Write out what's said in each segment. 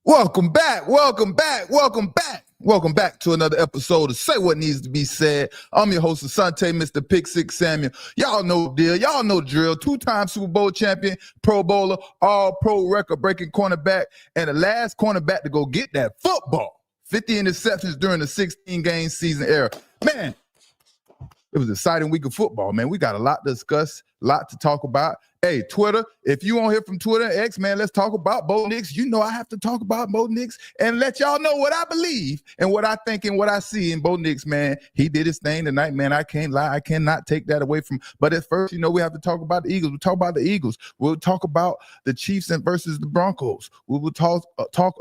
Welcome back to another episode of Say What Needs to Be Said. I'm your host, Asante, Mr. Pick Six Samuel. Y'all know the deal. Y'all know the drill. Two-time Super Bowl champion, Pro Bowler, all-pro record-breaking cornerback, and the last cornerback to go get that football. 50 interceptions during the 16-game season era. Man, it was an exciting week of football, man. We got a lot to discuss, a lot to talk about. Hey, Twitter, if you won't hear from Twitter and X, man, let's talk about Bo Nix. You know I have to talk about Bo Nix and let y'all know what I believe and what I think and what I see in Bo Nix, man. He did his thing tonight, man. I can't lie. I cannot take that away from. But at first, we have to talk about the Eagles. We'll talk about the Eagles. We'll talk about the Chiefs versus the Broncos. We will talk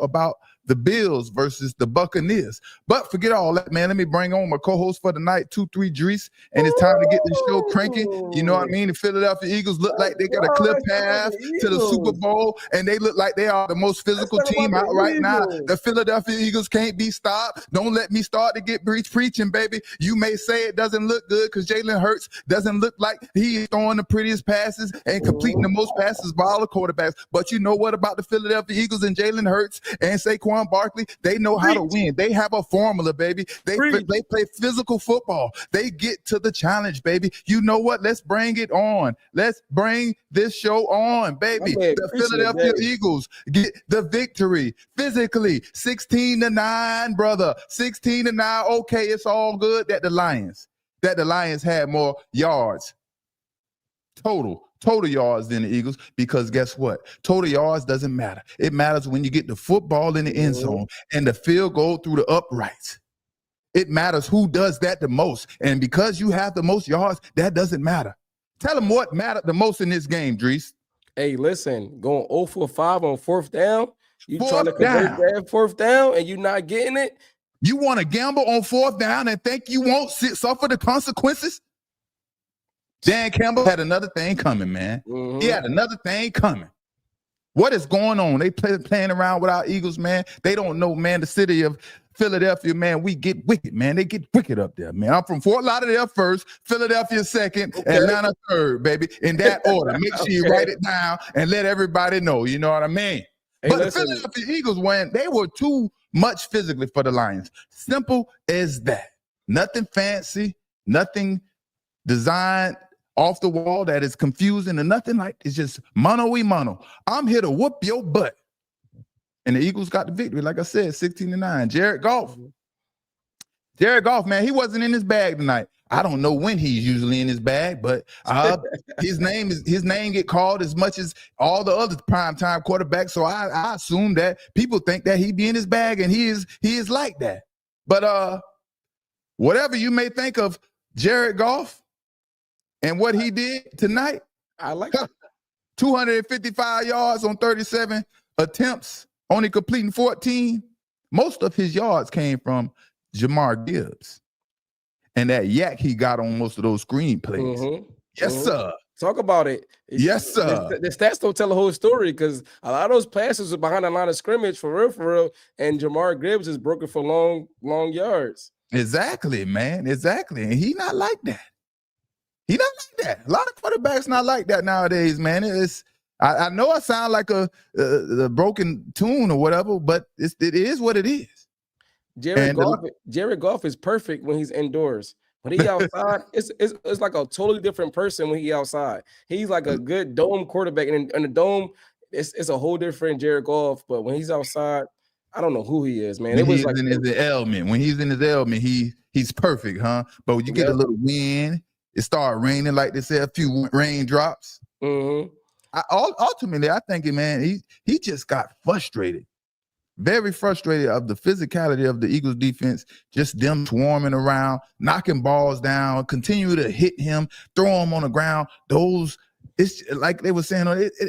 about the Bills versus the Buccaneers. But forget all that, man. Let me bring on my co-host for the night, 2-3 Drees, and it's time to get the show cranking. You know what I mean? The Philadelphia Eagles look like they got a clear path to the Super Bowl, and they look like they are the most physical team out right now. The Philadelphia Eagles can't be stopped. Don't let me start to get preaching, baby. You may say it doesn't look good because Jalen Hurts doesn't look like he is throwing the prettiest passes and completing the most passes of all the quarterbacks. But you know what about the Philadelphia Eagles and Jalen Hurts and Saquon Barkley? They know how to win. They have a formula, baby. They play physical football. They get to the challenge, baby. You know what? Let's bring it on. Let's bring this show on, baby. The Philadelphia Eagles get the victory physically, 16-9, brother. 16-9. Okay, it's all good that the Lions had more yards total yards than the Eagles, because guess what? Total yards doesn't matter. It matters when you get the football in the end zone and the field goal through the uprights. It matters who does that the most. And because you have the most yards, that doesn't matter. Tell them what mattered the most in this game, Drees. Hey, listen, going 0 for 5 on fourth down. You trying to convert that fourth down and you not getting it? You want to gamble on fourth down and think you won't suffer the consequences? Dan Campbell had another thing coming, man. He had another thing coming. What is going on? They playing around with our Eagles, man. They don't know, man. The city of Philadelphia, man, we get wicked, man. They get wicked up there, man. I'm from Fort Lauderdale first, Philadelphia second, Atlanta third, baby, in that order. Make sure you write it down and let everybody know. You know what I mean? Hey, but listen, the Philadelphia Eagles, they were too much physically for the Lions. Simple as that. Nothing fancy, nothing designed off the wall that is confusing and nothing like. It's just mano. I'm here to whoop your butt. And the Eagles got the victory, like I said, 16-9. Jared Goff, man, he wasn't in his bag tonight. I don't know when he's usually in his bag, but his name get called as much as all the other primetime quarterbacks. So I assume that people think that he be in his bag, and he is like that. But whatever you may think of Jared Goff and what he did tonight, I like it. 255 yards on 37 attempts, only completing 14. Most of his yards came from Jahmyr Gibbs. And that yak he got on most of those screen plays. Yes, sir. Talk about it. Yes, sir. The stats don't tell the whole story, because a lot of those passes are behind the line of scrimmage for real. And Jahmyr Gibbs is broken for long yards. Exactly, man. Exactly. And he not like that. He not like that. A lot of quarterbacks not like that nowadays, man. I know I sound like a broken tune or whatever, but it is what it is. Jared Goff is perfect when he's indoors. When he outside, it's like a totally different person when he outside. He's like a good dome quarterback, and in the dome, it's a whole different Jared Goff. But when he's outside, I don't know who he is, man. When he's in his element, he's perfect, huh? But when you get a little wind, it started raining, like they said, a few raindrops. Ultimately, I think, man, he just got frustrated. Very frustrated of the physicality of the Eagles defense, just them swarming around, knocking balls down, continue to hit him, throw him on the ground. It's like they were saying,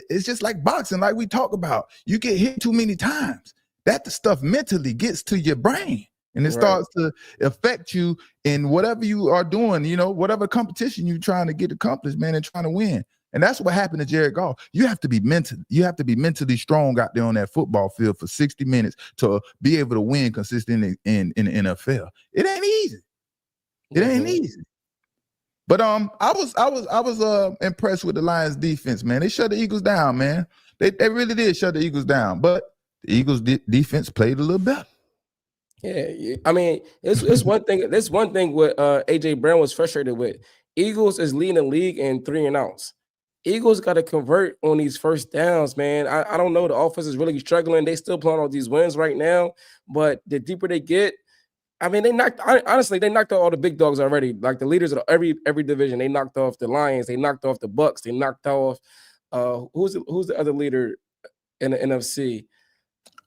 it's just like boxing, like we talk about. You get hit too many times. That the stuff mentally gets to your brain, and it starts to affect you in whatever you are doing, whatever competition you're trying to get accomplished, man, and trying to win. And that's what happened to Jared Goff. You have to be mentally strong out there on that football field for 60 minutes to be able to win consistently in the NFL. It ain't easy. It ain't easy. But I was impressed with the Lions defense, man. They shut the Eagles down, man. They really did shut the Eagles down. But the Eagles defense played a little better. Yeah, I mean, it's one thing. This one thing what AJ Brown was frustrated with. Eagles is leading the league in 3-and-outs. Eagles got to convert on these first downs, man. I don't know. The offense is really struggling. They still playing all these wins right now, but the deeper they get, I mean, they knocked out all the big dogs already. Like the leaders of every division. They knocked off the Lions. They knocked off the Bucks. They knocked off who's the other leader in the NFC?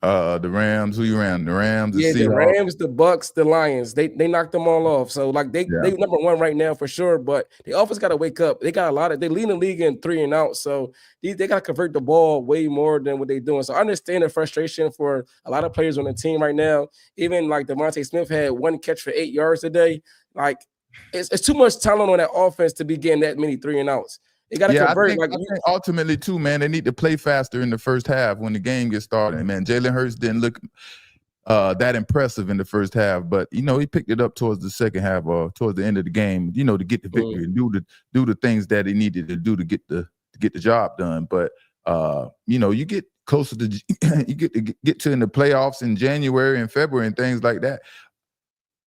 The Rams. Who you ran? The Rams. Yeah, the the Seahawks. Rams, the Bucks, the Lions. They knocked them all off. So like they number one right now for sure. But the offense got to wake up. They got they lead the league in 3-and-out. So they got to convert the ball way more than what they're doing. So I understand the frustration for a lot of players on the team right now. Even like Devontae Smith had 1 catch for 8 yards today. Like it's too much talent on that offense to be getting that many 3-and-outs. They got to convert. I think ultimately too, man, they need to play faster in the first half when the game gets started. Man, Jalen Hurts didn't look that impressive in the first half, but he picked it up towards the second half or towards the end of the game, to get the victory and do the things that he needed to do to get the job done. But you get closer to you get to in the playoffs in January and February and things like that.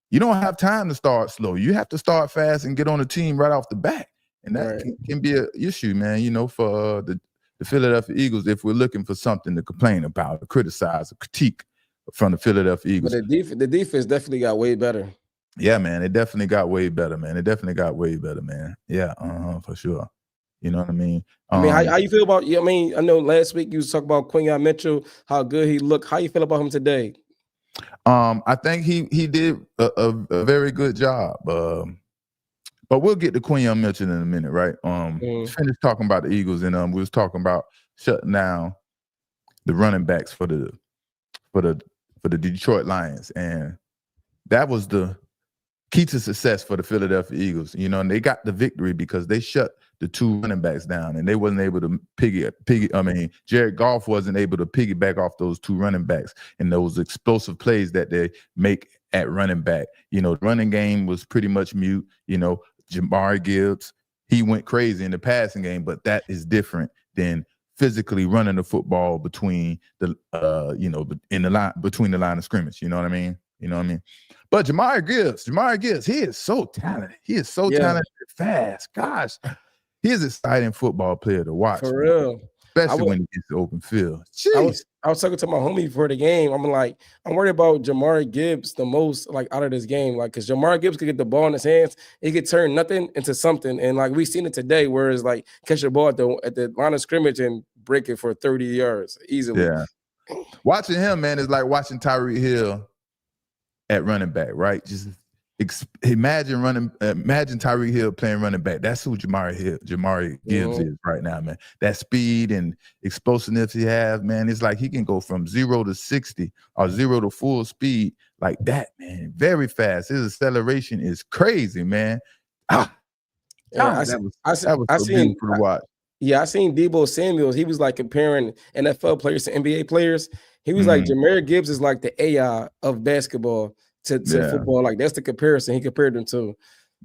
You don't have time to start slow. You have to start fast and get on the team right off the bat. And that can be an issue, man, for the Philadelphia Eagles if we're looking for something to complain about, to criticize, or critique from the Philadelphia Eagles. But the defense definitely got way better. Yeah, man, it definitely got way better, man. Yeah, for sure. You know what I mean? I mean, how you feel about? I mean, I know last week you was talking about Quinyon Mitchell, how good he looked. How you feel about him today? I think he did a very good job. But we'll get to Quinyon Mitchell in a minute, right? Finish talking about the Eagles, and we was talking about shutting down the running backs for the Detroit Lions, and that was the key to success for the Philadelphia Eagles. And they got the victory because they shut the 2 running backs down, and they wasn't able to Jared Goff wasn't able to piggyback off those 2 running backs and those explosive plays that they make at running back. The running game was pretty much mute. Jahmyr Gibbs, he went crazy in the passing game, but that is different than physically running the football between the between the line of scrimmage. You know what I mean? But Jahmyr Gibbs, he is so talented. He is so talented and fast. Gosh, he is an exciting football player to watch. For real. Especially when he gets to open field. I was talking to my homie before the game. I'm worried about Jahmyr Gibbs the most, out of this game. Because Jahmyr Gibbs could get the ball in his hands. He could turn nothing into something. And we've seen it today, where it's catch the ball at the line of scrimmage and break it for 30 yards easily. Yeah. Watching him, man, is like watching Tyreek Hill at running back, right? Just imagine Tyreek Hill playing running back. That's who Jahmyr Gibbs is right now, man. That speed and explosiveness he has, man, it's like he can go from 0 to 60 or 0 to full speed like that, man. Very fast. His acceleration is crazy, man. That was so beautiful to watch. Yeah, I seen Deebo Samuels. He was comparing NFL players to NBA players. He was Jahmyr Gibbs is like the AI of basketball to football. That's the comparison he compared them to.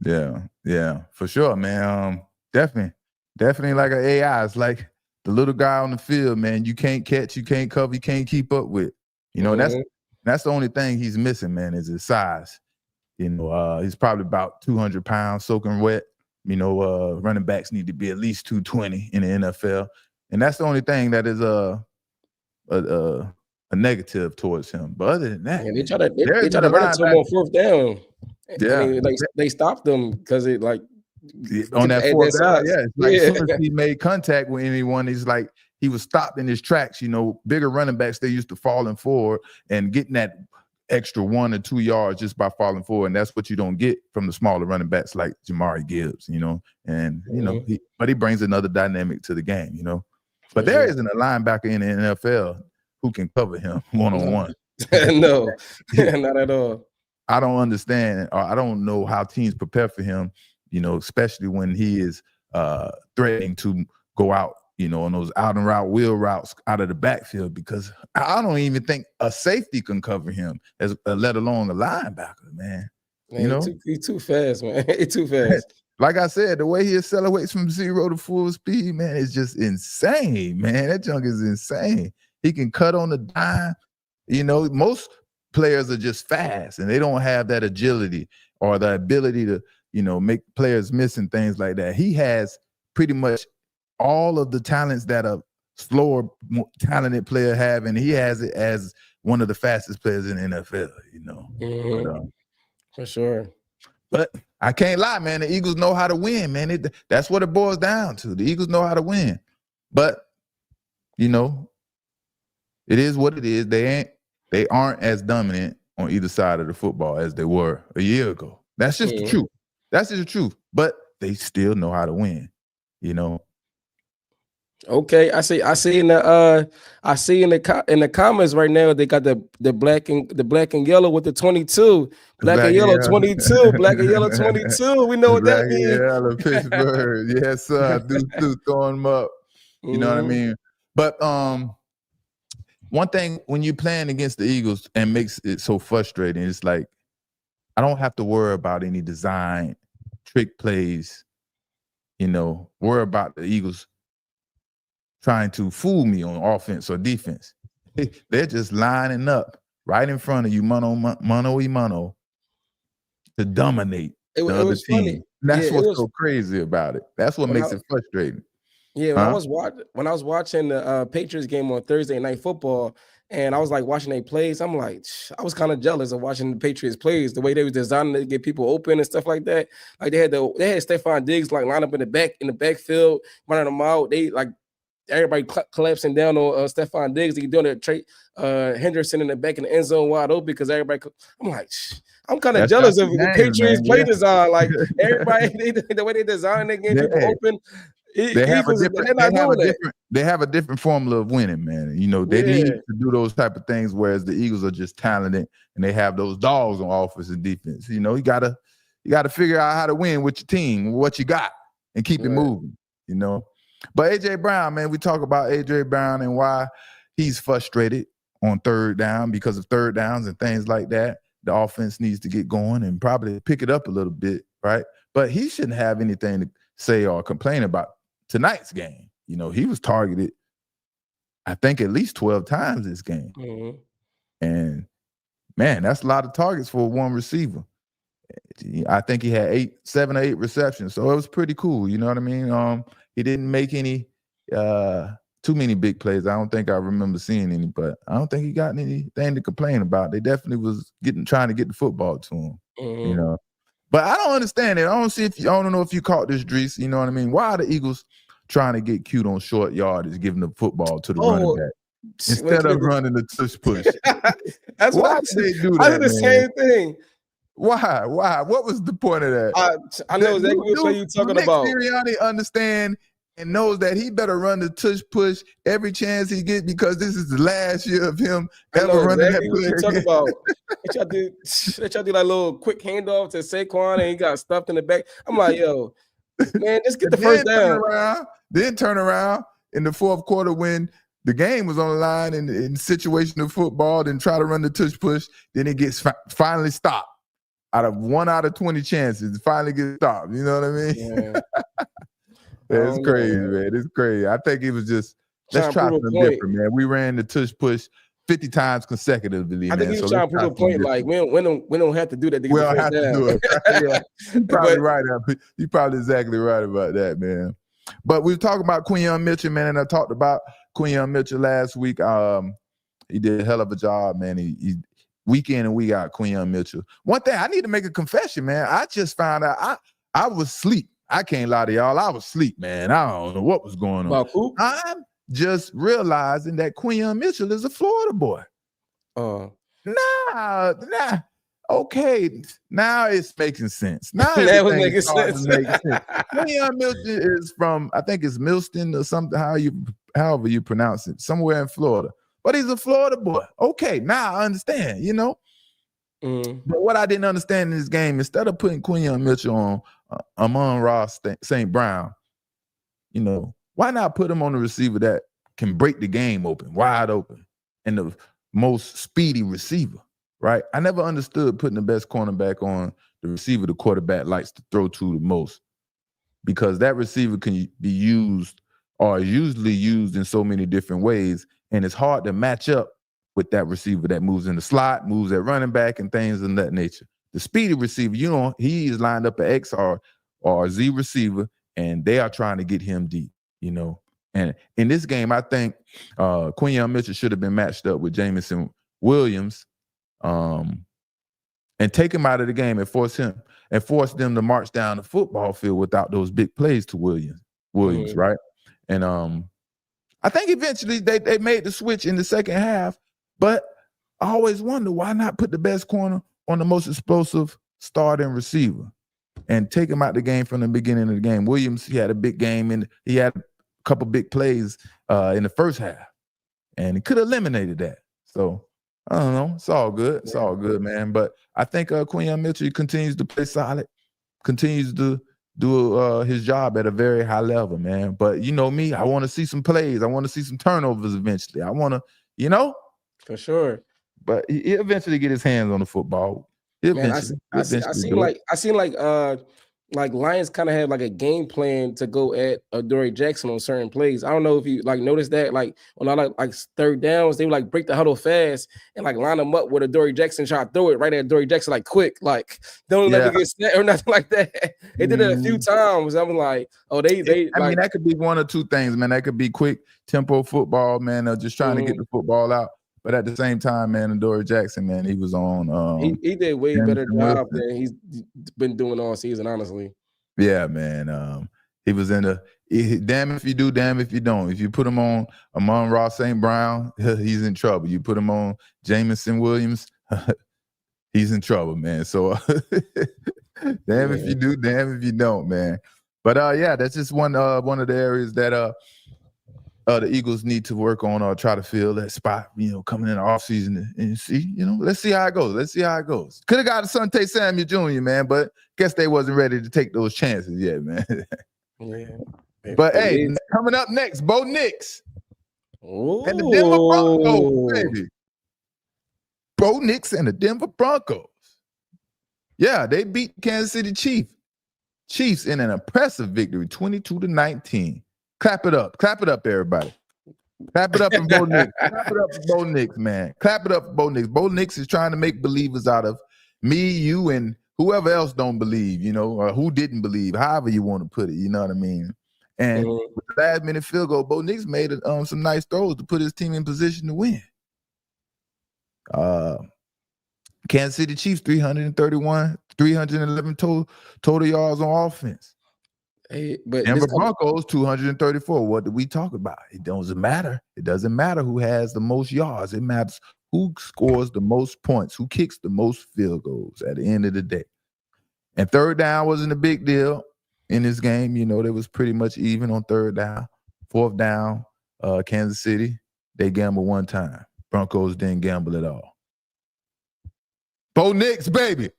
Yeah, for sure, man. Definitely like an AI. It's like the little guy on the field, man. You can't catch, you can't cover, you can't keep up with. That's the only thing he's missing, man, is his size. He's probably about 200 pounds soaking wet. Running backs need to be at least 220 in the NFL, and that's the only thing that is a negative towards him. But other than that, they try to run it to him on 4th down. Yeah, they stopped them because it on that 4th down. Yeah, as soon as he made contact with anyone, he was stopped in his tracks. Bigger running backs, they used to falling forward and getting that extra 1 or 2 yards just by falling forward, and that's what you don't get from the smaller running backs like Jahmyr Gibbs. But he brings another dynamic to the game. But there isn't a linebacker in the NFL who can cover him one-on-one. No, not at all. I don't understand, or I don't know how teams prepare for him, especially when he is threatening to go out, on those out and route wheel routes out of the backfield, because I don't even think a safety can cover him, let alone a linebacker, man. He's too fast, man. He's too fast. Like I said, the way he accelerates from 0 to full speed, man, is just insane, man. That junk is insane. He can cut on the dime. Most players are just fast and they don't have that agility or the ability to, make players miss and things like that. He has pretty much all of the talents that a slower, more talented player have, and he has it as one of the fastest players in the NFL, For sure. But I can't lie, man. The Eagles know how to win, man. That's what it boils down to. The Eagles know how to win. But, it is what it is. They aren't as dominant on either side of the football as they were a year ago. That's just the truth. That's just the truth. But they still know how to win, Okay, I see in the comments right now they got the black and yellow with the 22, black and yellow 22, black and yellow 22. We know what that means. Yellow Pittsburgh, yes sir. Do throwing them up. You know what I mean? But one thing when you're playing against the Eagles and makes it so frustrating, it's like I don't have to worry about any design trick plays. Worry about the Eagles trying to fool me on offense or defense. They're just lining up right in front of you, mano y mano, to dominate the other team. Funny. That's what's so crazy about it. That's what makes it frustrating. Yeah, when I was watching the Patriots game on Thursday Night Football, and I was like watching their plays, I'm like, I was kind of jealous of watching the Patriots plays, the way they was designing to get people open and stuff like that. Like they had Stephon Diggs like line up in the backfield, running them out. They like everybody collapsing down on Stephon Diggs. He doing it, Henderson in the back in the end zone wide open because everybody. I'm like, I'm kind of jealous of the Patriots play design. Like everybody, the way they design their game, people open. They have a different formula of winning, man. They need to do those type of things, whereas the Eagles are just talented and they have those dogs on offense and defense. You gotta figure out how to win with your team, what you got, and keep it moving. But AJ Brown, man, we talk about AJ Brown and why he's frustrated on third down because of third downs and things like that. The offense needs to get going and probably pick it up a little bit, right? But he shouldn't have anything to say or complain about tonight's game. He was targeted, I think, at least 12 times this game. And, man, that's a lot of targets for one receiver. I think he had 7 or 8 receptions, so it was pretty cool. You know what I mean? He didn't make any too many big plays. I don't think I remember seeing any, but I don't think he got anything to complain about. They definitely was trying to get the football to him, But I don't understand it. I don't know if you caught this, Drees. You know what I mean? Why are the Eagles trying to get cute on short yardage, giving the football to the running back instead of running the tush push? That's why they do that. I did the same thing. Why? What was the point of that? I know exactly what you're talking about. Sirianni understand and knows that he better run the tush push every chance he gets because this is the last year of him ever running that play. What talking about? They try to do like a little quick handoff to Saquon and he got stuffed in the back. I'm like, yo, man, just get the first down. Then turn around in the fourth quarter when the game was on the line in situational football, then try to run the tush push. Then it gets finally stopped. Out of 1 out of 20 chances, it finally gets stopped. You know what I mean? Yeah. It's crazy, man. It's crazy. I think it was just, let's try something different, man. We ran the tush push 50 times consecutively, I think he was trying to prove a point like, we don't have to do that to get the first down. Do it. Yeah. You're probably right. You're probably exactly right about that, man. But we were talking about Quinyon Mitchell, man, and I talked about Quinyon Mitchell last week. He did a hell of a job, man. He week in and week out, Quinyon Mitchell. One thing, I need to make a confession, man. I just found out I was asleep. I can't lie to y'all. I was asleep, man. I don't know what was going on. About who? I'm just realizing that Quinyon Mitchell is a Florida boy. Nah. Okay, now it's making sense. Now that was making sense. Quinyon Mitchell is from, I think it's Milston or something, however you pronounce it, somewhere in Florida. But he's a Florida boy. Okay, now I understand, But what I didn't understand in this game, instead of putting Quinyon Mitchell on Amon-Ra St. Brown, why not put him on the receiver that can break the game open, wide open, and the most speedy receiver, right? I never understood putting the best cornerback on the receiver the quarterback likes to throw to the most, because that receiver can be used or is usually used in so many different ways, and it's hard to match up with that receiver that moves in the slot, moves at running back, and things of that nature. The speedy receiver, he is lined up an X or Z receiver, and they are trying to get him deep, And in this game, I think Quinyon Mitchell should have been matched up with Jameson Williams, and take him out of the game and force them to march down the football field without those big plays to Williams, right? And I think eventually they made the switch in the second half, but I always wonder why not put the best corner on the most explosive starting receiver and take him out the game from the beginning of the game. Williams, he had a big game and he had a couple big plays in the first half, and he could have eliminated that. So I don't know. It's all good. It's all good, man. But I think Quinyon Mitchell continues to play solid, continues to do his job at a very high level, man. But you know me, I want to see some plays. I want to see some turnovers eventually. I want to, For sure. But he'll eventually get his hands on the football. I seen like Lions kind of had like a game plan to go at Adoree Jackson on certain plays. I don't know if you like noticed that, like on all like third downs, they would like break the huddle fast and like line them up with Adoree Jackson, try to throw it right at Adoree Jackson like quick, like don't let me get snapped or nothing like that. They did it a few times. I was like, oh, I mean, that could be one or two things, man. That could be quick tempo football, man, just trying to get the football out. But at the same time, man, Adoree Jackson, man, he was on. He did way better job than he's been doing all season, honestly. Yeah, man. He was in damn if you do, damn if you don't. If you put him on Amon-Ra St. Brown, he's in trouble. You put him on Jameson Williams, he's in trouble, man. So damn if you do, damn if you don't, man. But that's just one of the areas that the Eagles need to work on or try to fill that spot, coming in the offseason and see, let's see how it goes. Could have got Asante Samuel Jr., man, but guess they wasn't ready to take those chances yet, man. Yeah. But hey, coming up next, Bo Nix and the Denver Broncos, baby. Bo Nix and the Denver Broncos. Yeah, they beat Kansas City Chiefs in an impressive victory, 22-19. Clap it up, everybody. Clap it up for Bo Nix. Clap it up for Bo Nix, man. Clap it up for Bo Nix. Bo Nix is trying to make believers out of me, you, and whoever else don't believe, or who didn't believe, however you want to put it, you know what I mean? And with the last-minute field goal, Bo Nix made some nice throws to put his team in position to win. Kansas City Chiefs, 311 total yards on offense. Hey, but Denver Broncos, 234. What did we talk about? It doesn't matter. It doesn't matter who has the most yards. It matters who scores the most points, who kicks the most field goals at the end of the day. And third down wasn't a big deal in this game. They was pretty much even on third down. Fourth down, Kansas City, they gambled one time. Broncos didn't gamble at all. Bo Nix, baby.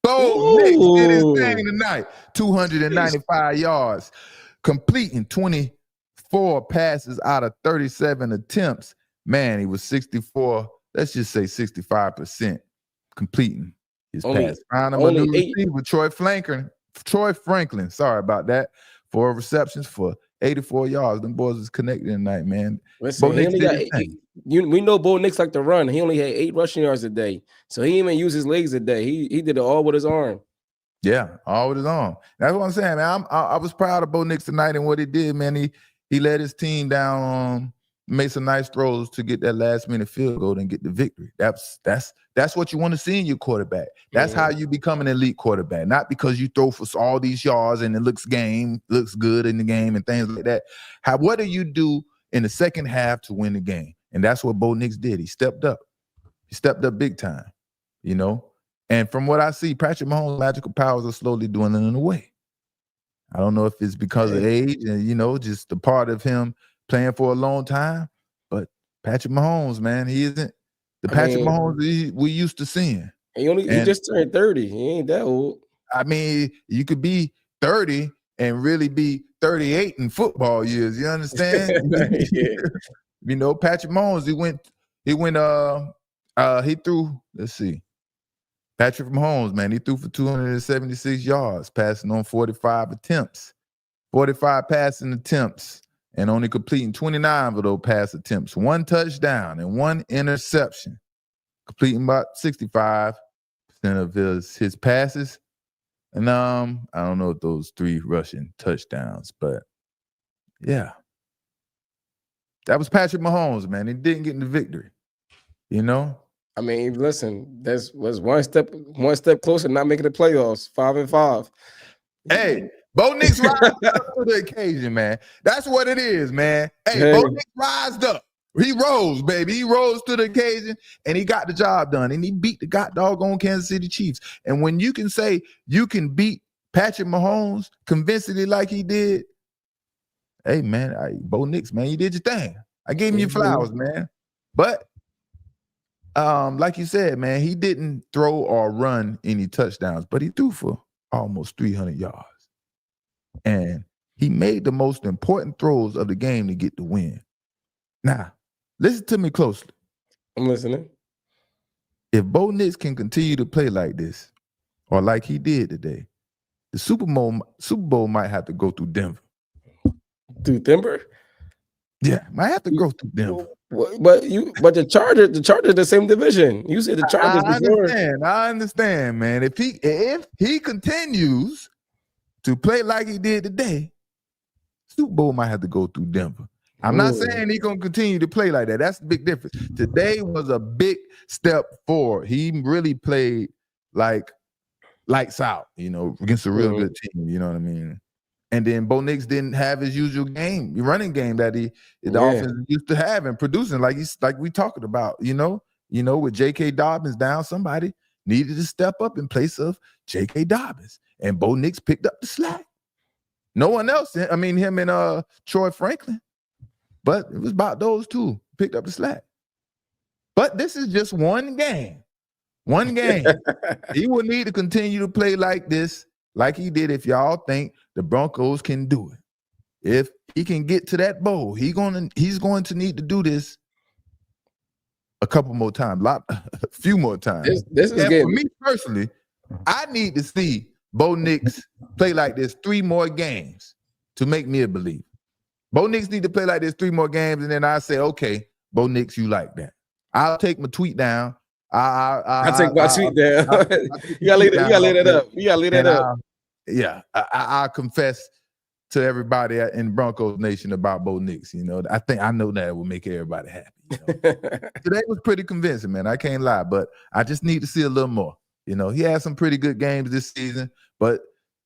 Bo Nix did his thing tonight. 295 yards, completing 24 passes out of 37 attempts. Man, he was 64. Let's just say 65% completing his pass. Found him a new receiver, Troy Franklin. Sorry about that. 4 receptions for 84 yards. Them boys is connected tonight, man. Listen, Bo Nix we know Bo Nix like to run. He only had 8 rushing yards a day, so he didn't even use his legs a day. He did it all with his arm. Yeah, all with his arm. That's what I'm saying, man. I was proud of Bo Nix tonight and what he did, man. He led his team down, made some nice throws to get that last-minute field goal and get the victory. That's what you want to see in your quarterback. That's how you become an elite quarterback, not because you throw for all these yards and it looks good in the game and things like that. What do you do in the second half to win the game? And that's what Bo Nix did. He stepped up. He stepped up big time, And from what I see, Patrick Mahomes' magical powers are slowly dwindling away. I don't know if it's because of age and, just the part of him playing for a long time. But Patrick Mahomes, man, he isn't the Patrick Mahomes we used to seeing. He just turned 30. He ain't that old. I mean, you could be 30 and really be 38 in football years. You understand? Patrick Mahomes, he threw, let's see. Patrick Mahomes, man, he threw for 276 yards, passing on 45 attempts. 45 passing attempts. and only completing 29 of those pass attempts, 1 touchdown and 1 interception, completing about 65% of his passes. And I don't know if those 3 rushing touchdowns, but yeah. That was Patrick Mahomes, man. He didn't get in the victory, you know? I mean, listen, that was one step closer to not making the playoffs, 5-5. Hey, Bo Nix rised up to the occasion, man. That's what it is, man. Hey, Bo Nix rised up. He rose, baby. He rose to the occasion, and he got the job done, and he beat the doggone Kansas City Chiefs. And when you can say you can beat Patrick Mahomes convincingly like he did, hey, man, Bo Nix, man, you did your thing. I gave him your flowers, man. But like you said, man, he didn't throw or run any touchdowns, but he threw for almost 300 yards. And he made the most important throws of the game to get the win. Now, listen to me closely. I'm listening. If Bo Nix can continue to play like this, or like he did today, the Super Bowl might have to go through Denver. Through Denver? Yeah, might have to go through Denver. But the Chargers the same division. You said the Chargers before. I understand, man. If he continues to play like he did today, Super Bowl might have to go through Denver. I'm not saying he's gonna continue to play like that. That's the big difference. Today was a big step forward. He really played like lights out, against a real good team. You know what I mean? And then Bo Nix didn't have his usual running game that the offense used to have and producing like we talking about. With J.K. Dobbins down, somebody needed to step up in place of J.K. Dobbins, and Bo Nix picked up the slack. No one else. I mean, him and Troy Franklin, but it was about those two picked up the slack. But this is just one game. One game. He will need to continue to play like this, like he did. If y'all think the Broncos can do it, if he can get to that bowl, he's going to need to do this a couple more times, a few more times. This is for me personally, I need to see Bo Nix play like this 3 more games to make me a believer. Bo Nix need to play like this 3 more games, and then I say, okay, Bo Nix, you like that? I'll take my tweet down. I'll take my tweet down. You gotta lay that up. You gotta lay that up. I confess to everybody in Broncos Nation about Bo Nix. I know that will make everybody happy. Today was pretty convincing, man. I can't lie, but I just need to see a little more. He had some pretty good games this season, but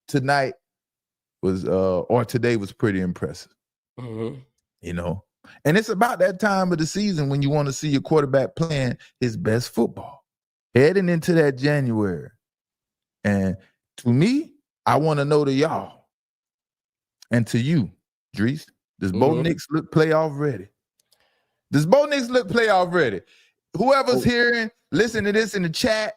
today was pretty impressive. And it's about that time of the season when you want to see your quarterback playing his best football, heading into that January. And to me, I want to know to y'all and to you, Drees, does Bo Nix look playoff ready? Does Bo Nix look playoff ready? Whoever's listening to this in the chat,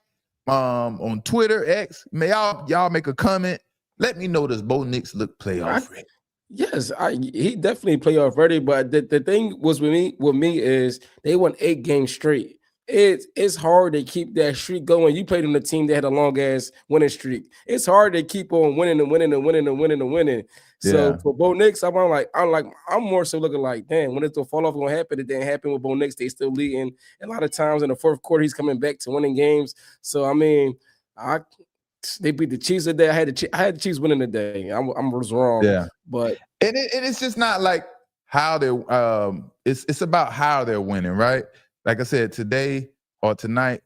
on Twitter, X, may y'all make a comment. Let me know, does Bo Nix look playoff ready? Yes, he definitely playoff ready. But the thing was with me is they won 8 games straight. It's hard to keep that streak going. You played on the team that had a long ass winning streak. It's hard to keep on winning and winning and winning and winning and winning. So for Bo Nix, I'm more so looking like, damn, when it's the fall off gonna happen, it didn't happen with Bo Nix. They still leading. A lot of times in the fourth quarter, he's coming back to winning games. So I mean, they beat the Chiefs today. I had the Chiefs winning today. I was wrong. Yeah, but it's just not like how they're. It's about how they're winning, right? Like I said, today or tonight,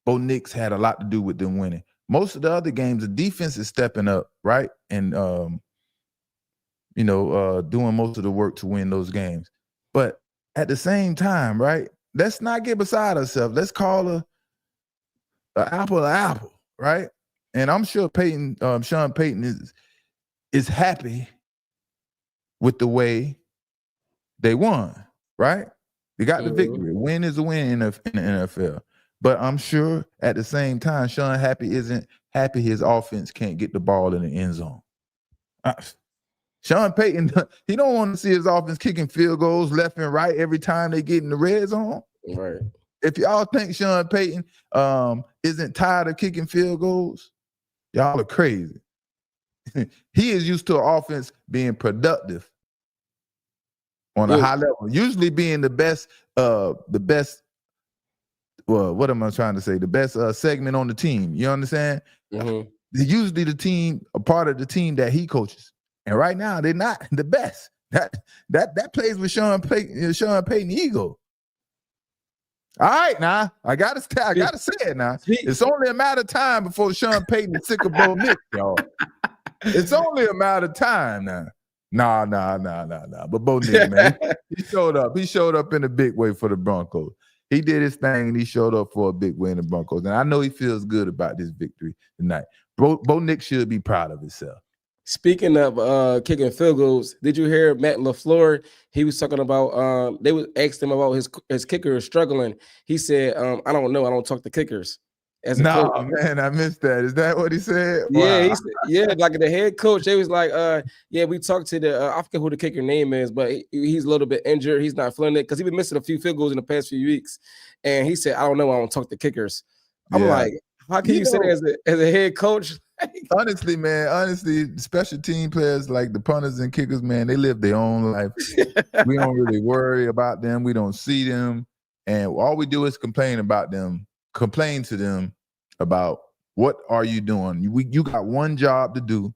Bo Nix had a lot to do with them winning. Most of the other games, the defense is stepping up, right, and doing most of the work to win those games. But at the same time, right, let's not get beside ourselves. Let's call an apple an apple, right? And I'm sure Sean Payton is happy with the way they won, right? They got the victory. Win is a win in the NFL. But I'm sure at the same time, Sean isn't happy his offense can't get the ball in the end zone. Sean Payton, he don't want to see his offense kicking field goals left and right every time they get in the red zone. Right. If y'all think Sean Payton isn't tired of kicking field goals, y'all are crazy. He is used to an offense being productive on a high level. Usually being the best. Well, what am I trying to say? The best segment on the team. You understand? Mm-hmm. Usually the team, a part of the team that he coaches, and right now they're not the best. That plays with Sean Payton ego. All right, now I gotta say it now. It's only a matter of time before Sean Payton is sick of Bo Nix, y'all. It's only a matter of time now. Nah. But Bo Nix, man, he showed up. He showed up in a big way for the Broncos. He did his thing, and he showed up for a big win in the Broncos. And I know he feels good about this victory tonight. Bo Nix should be proud of himself. Speaking of kicking field goals, did you hear Matt LaFleur? He was talking about they would ask him about his kicker is struggling. He said, I don't know. I don't talk to kickers. No, man, I missed that. Is that what he said? Yeah, wow. Like the head coach, they was like, yeah, we talked to the I forget who the kicker name is, but he's a little bit injured. He's not feeling it because he's been missing a few field goals in the past few weeks. And he said, I don't know. I don't talk to kickers. I'm like, how can you say that as a head coach? Honestly, man, special team players like the punters and kickers, man, they live their own life. We don't really worry about them. We don't see them. And all we do is complain to them about what are you doing? You got one job to do.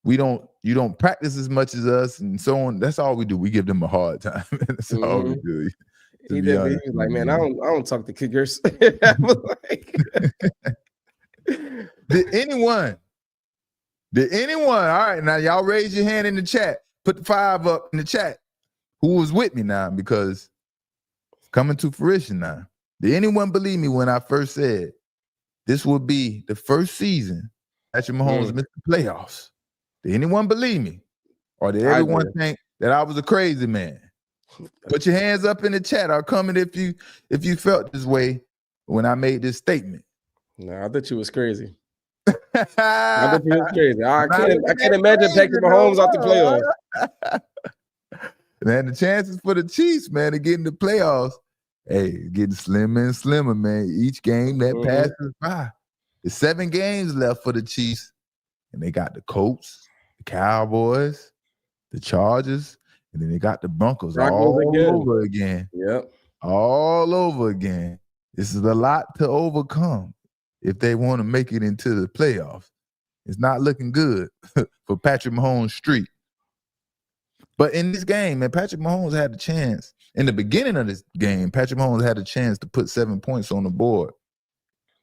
You don't practice as much as us and so on. That's all we do. We give them a hard time. That's all we do. He was like, man, I don't talk to kickers. Did anyone? All right, now y'all raise your hand in the chat. Put the 5 up in the chat. Who was with me now? Because it's coming to fruition now. Did anyone believe me when I first said this would be the first season Patrick Mahomes missed the playoffs? Did anyone believe me? Or did everyone think that I was a crazy man? Put your hands up in the chat. I'll comment if you felt this way when I made this statement. No, I thought you was crazy. I thought you was crazy. I can't imagine Patrick Mahomes out the playoffs. Man, the chances for the Chiefs, man, to get in the playoffs, hey, getting slimmer and slimmer, man. Each game that passes by. There's 7 games left for the Chiefs, and they got the Colts, the Cowboys, the Chargers, and then they got the Broncos all over again. Yep. All over again. This is a lot to overcome if they want to make it into the playoffs. It's not looking good for Patrick Mahomes' streak. But in this game, man, Patrick Mahomes had a chance. In the beginning of this game, Patrick Mahomes had a chance to put 7 points on the board.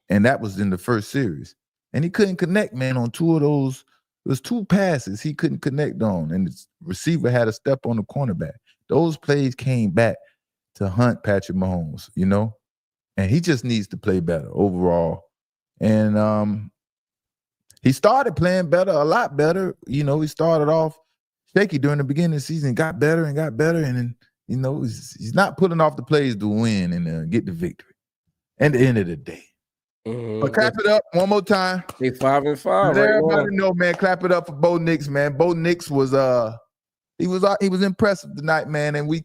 And that was in the first series. And he couldn't connect, man, on 2 of those. It was 2 passes he couldn't connect on. And the receiver had a step on the cornerback. Those plays came back to hunt Patrick Mahomes, you know? And he just needs to play better overall. And he started playing better, a lot better. You know, he started off shaky during the beginning of the season, got better. And then, you know, he's not putting off the plays to win and get the victory at the end of the day. But clap it up one more time. They 5-5. Let everybody know, man. Clap it up for Bo Nix, man. Bo Nix was he was impressive tonight, man. And we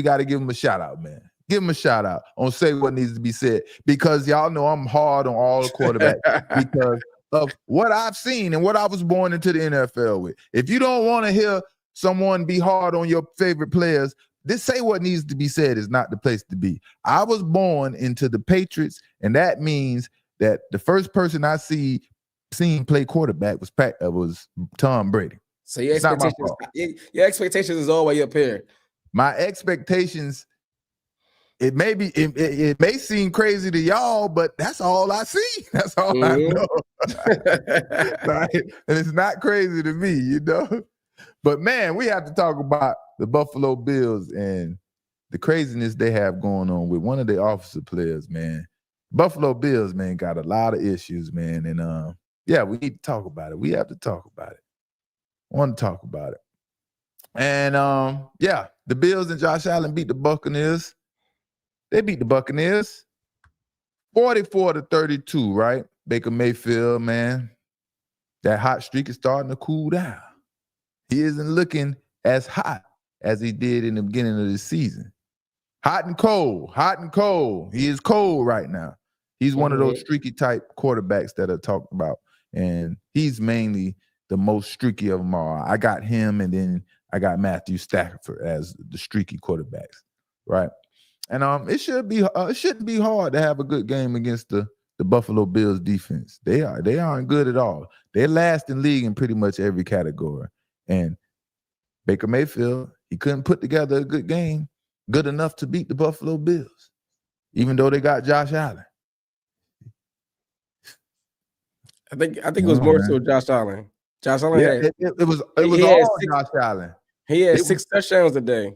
got to give him a shout out, man. Give him a shout out on Say What Needs to Be Said, because y'all know I'm hard on all the quarterbacks because of what I've seen and what I was born into the NFL with. If you don't want to hear someone be hard on your favorite players, this Say What Needs to Be Said is not the place to be. I was born into the Patriots, and that means that the first person I seen play quarterback was Tom Brady. So your expectations is always up here. My expectations, it may seem crazy to y'all, but that's all I see. That's all I know. Right? And it's not crazy to me, you know. But man, we have to talk about the Buffalo Bills and the craziness they have going on with one of their offensive players, man. Buffalo Bills, man, got a lot of issues, man. And yeah, we need to talk about it. We have to talk about it. I want to talk about it. And yeah, the Bills and Josh Allen beat the Buccaneers. They beat the Buccaneers 44-32, right? Baker Mayfield, man, that hot streak is starting to cool down. He isn't looking as hot as he did in the beginning of the season. Hot and cold. He is cold right now. He's one of those streaky type quarterbacks that are talked about. And he's mainly the most streaky of them all. I got him and then I got Matthew Stafford as the streaky quarterbacks, right? And it shouldn't be hard to have a good game against the Buffalo Bills defense. They aren't good at all. They're last in league in pretty much every category. And Baker Mayfield, he couldn't put together a good game good enough to beat the Buffalo Bills, even though they got Josh Allen. I think it was more so Josh Allen. Josh Allen it was all Josh Allen. He had 6 touchdowns a day.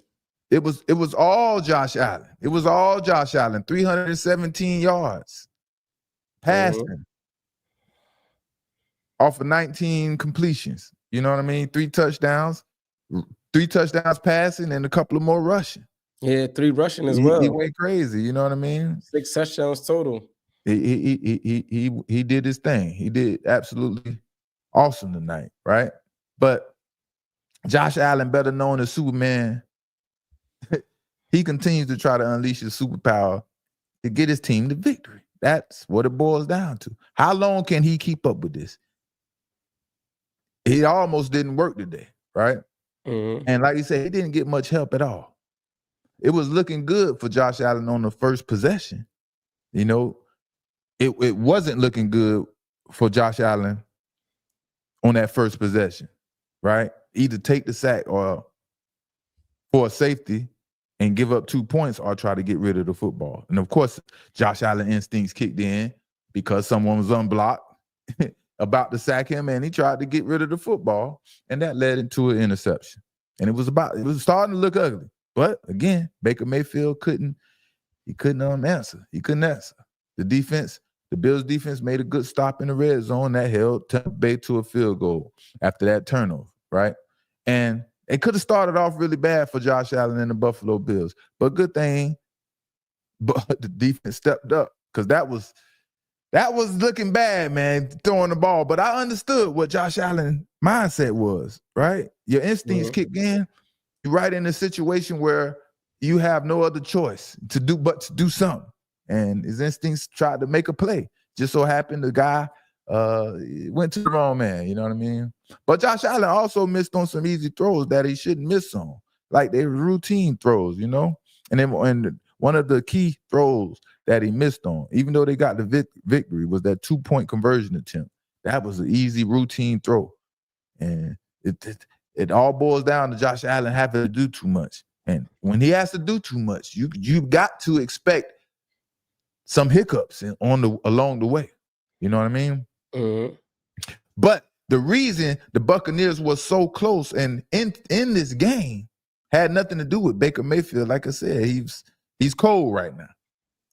It was all Josh Allen. It was all Josh Allen. 317 yards passing off of 19 completions. You know what I mean? 3 touchdowns passing, and a couple of more rushing. Yeah, 3 rushing as well. He went crazy. You know what I mean? 6 touchdowns total. He did his thing. He did absolutely awesome tonight, right? But Josh Allen, better known as Superman, he continues to try to unleash his superpower to get his team to victory. That's what it boils down to. How long can he keep up with this? It almost didn't work today, right? Mm-hmm. And like you said, he didn't get much help at all. It was looking good for Josh Allen on the first possession. You know, it wasn't looking good for Josh Allen on that first possession, right? Either take the sack or for a safety and give up 2 points or try to get rid of the football. And of course, Josh Allen instincts kicked in because someone was unblocked about to sack him, and he tried to get rid of the football, and that led into an interception. And it was starting to look ugly. But again, Baker Mayfield couldn't answer. He couldn't answer. The Bills defense made a good stop in the red zone that held Tampa Bay to a field goal after that turnover, right? And it could have started off really bad for Josh Allen and the Buffalo Bills. But good thing, but the defense stepped up, because that was looking bad, man, throwing the ball. But I understood what Josh Allen's mindset was, right? Your instincts kick in. You're right in a situation where you have no other choice to do something. And his instincts tried to make a play. Just so happened the guy went to the wrong man, you know what I mean? But Josh Allen also missed on some easy throws that he shouldn't miss on. Like they were routine throws, you know? And then one of the key throws that he missed on, even though they got the victory, was that 2-point conversion attempt. That was an easy routine throw. And it all boils down to Josh Allen having to do too much. And when he has to do too much, you got to expect some hiccups along the way. You know what I mean? Mm-hmm. But the reason the Buccaneers was so close and in this game had nothing to do with Baker Mayfield. Like I said, he's cold right now.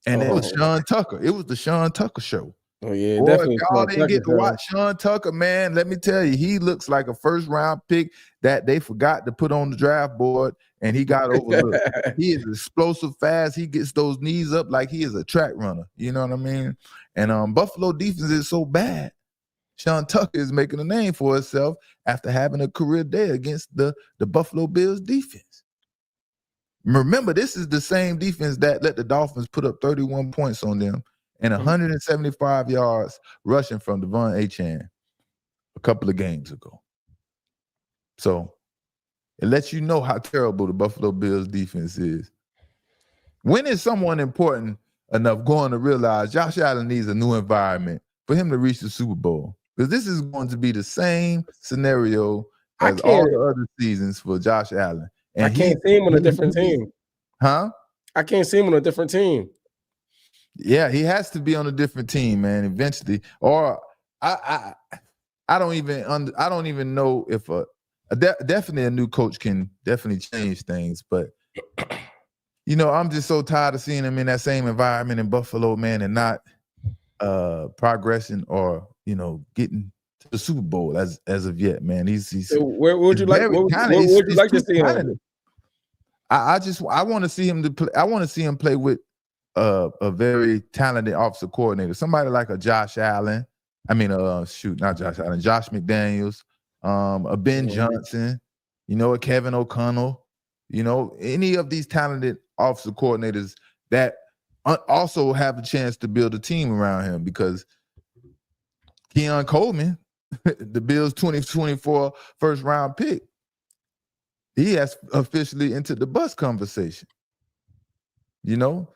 And it was Sean Tucker. It was the Sean Tucker show. Oh, yeah, boy, definitely. If y'all didn't get to watch Sean Tucker, man, let me tell you, he looks like a first-round pick that they forgot to put on the draft board, and he got overlooked. He is explosive fast. He gets those knees up like he is a track runner. You know what I mean? And Buffalo defense is so bad. Sean Tucker is making a name for himself after having a career day against the Buffalo Bills defense. Remember, this is the same defense that let the Dolphins put up 31 points on them and 175 yards rushing from Devon Achane a couple of games ago. So it lets you know how terrible the Buffalo Bills defense is. When is someone important enough going to realize Josh Allen needs a new environment for him to reach the Super Bowl? Because this is going to be the same scenario as all the other seasons for Josh Allen. And I can't see him on a different team. Huh? I can't see him on a different team. Yeah, he has to be on a different team, man, eventually. Or I don't even know if definitely a new coach can definitely change things. But you know, I'm just so tired of seeing him in that same environment in Buffalo, man, and not progressing or, you know, getting to the Super Bowl as of yet, man. He's so where would you like? What would you like to see him? I want to see him to play. I want to see him play with a very talented offensive coordinator, somebody like a Josh Allen. I mean, not Josh Allen, Josh McDaniels, a Ben Johnson, you know, a Kevin O'Connell, you know, any of these talented offensive coordinators that also have a chance to build a team around him, because Keon Coleman, the Bills' 2024 first-round pick, he has officially entered the bus conversation. You know?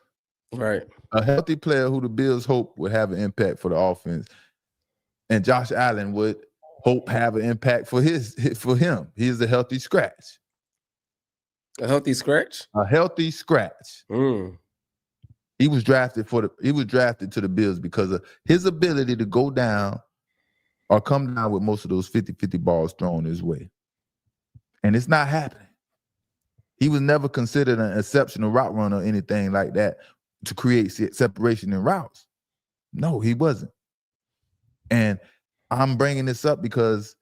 Right. A healthy player who the Bills hope would have an impact for the offense. And Josh Allen would hope have an impact for him. He's a healthy scratch. A healthy scratch? A healthy scratch. He was drafted to the Bills because of his ability to go down or come down with most of those 50-50 balls thrown his way. And it's not happening. He was never considered an exceptional route runner or anything like that to create separation in routes. No, he wasn't. And I'm bringing this up because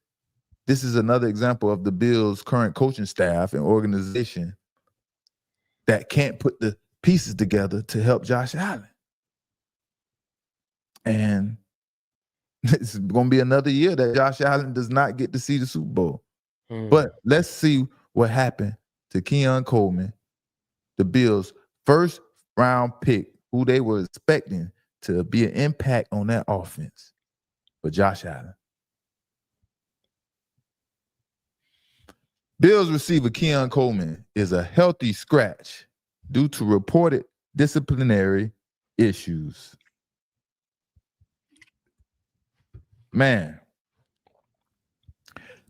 this is another example of the Bills' current coaching staff and organization that can't put the pieces together to help Josh Allen. And it's going to be another year that Josh Allen does not get to see the Super Bowl. But let's see what happened to Keon Coleman, the Bills' first round pick, who they were expecting to be an impact on that offense for Josh Allen. Bills receiver Keon Coleman is a healthy scratch due to reported disciplinary issues. Man,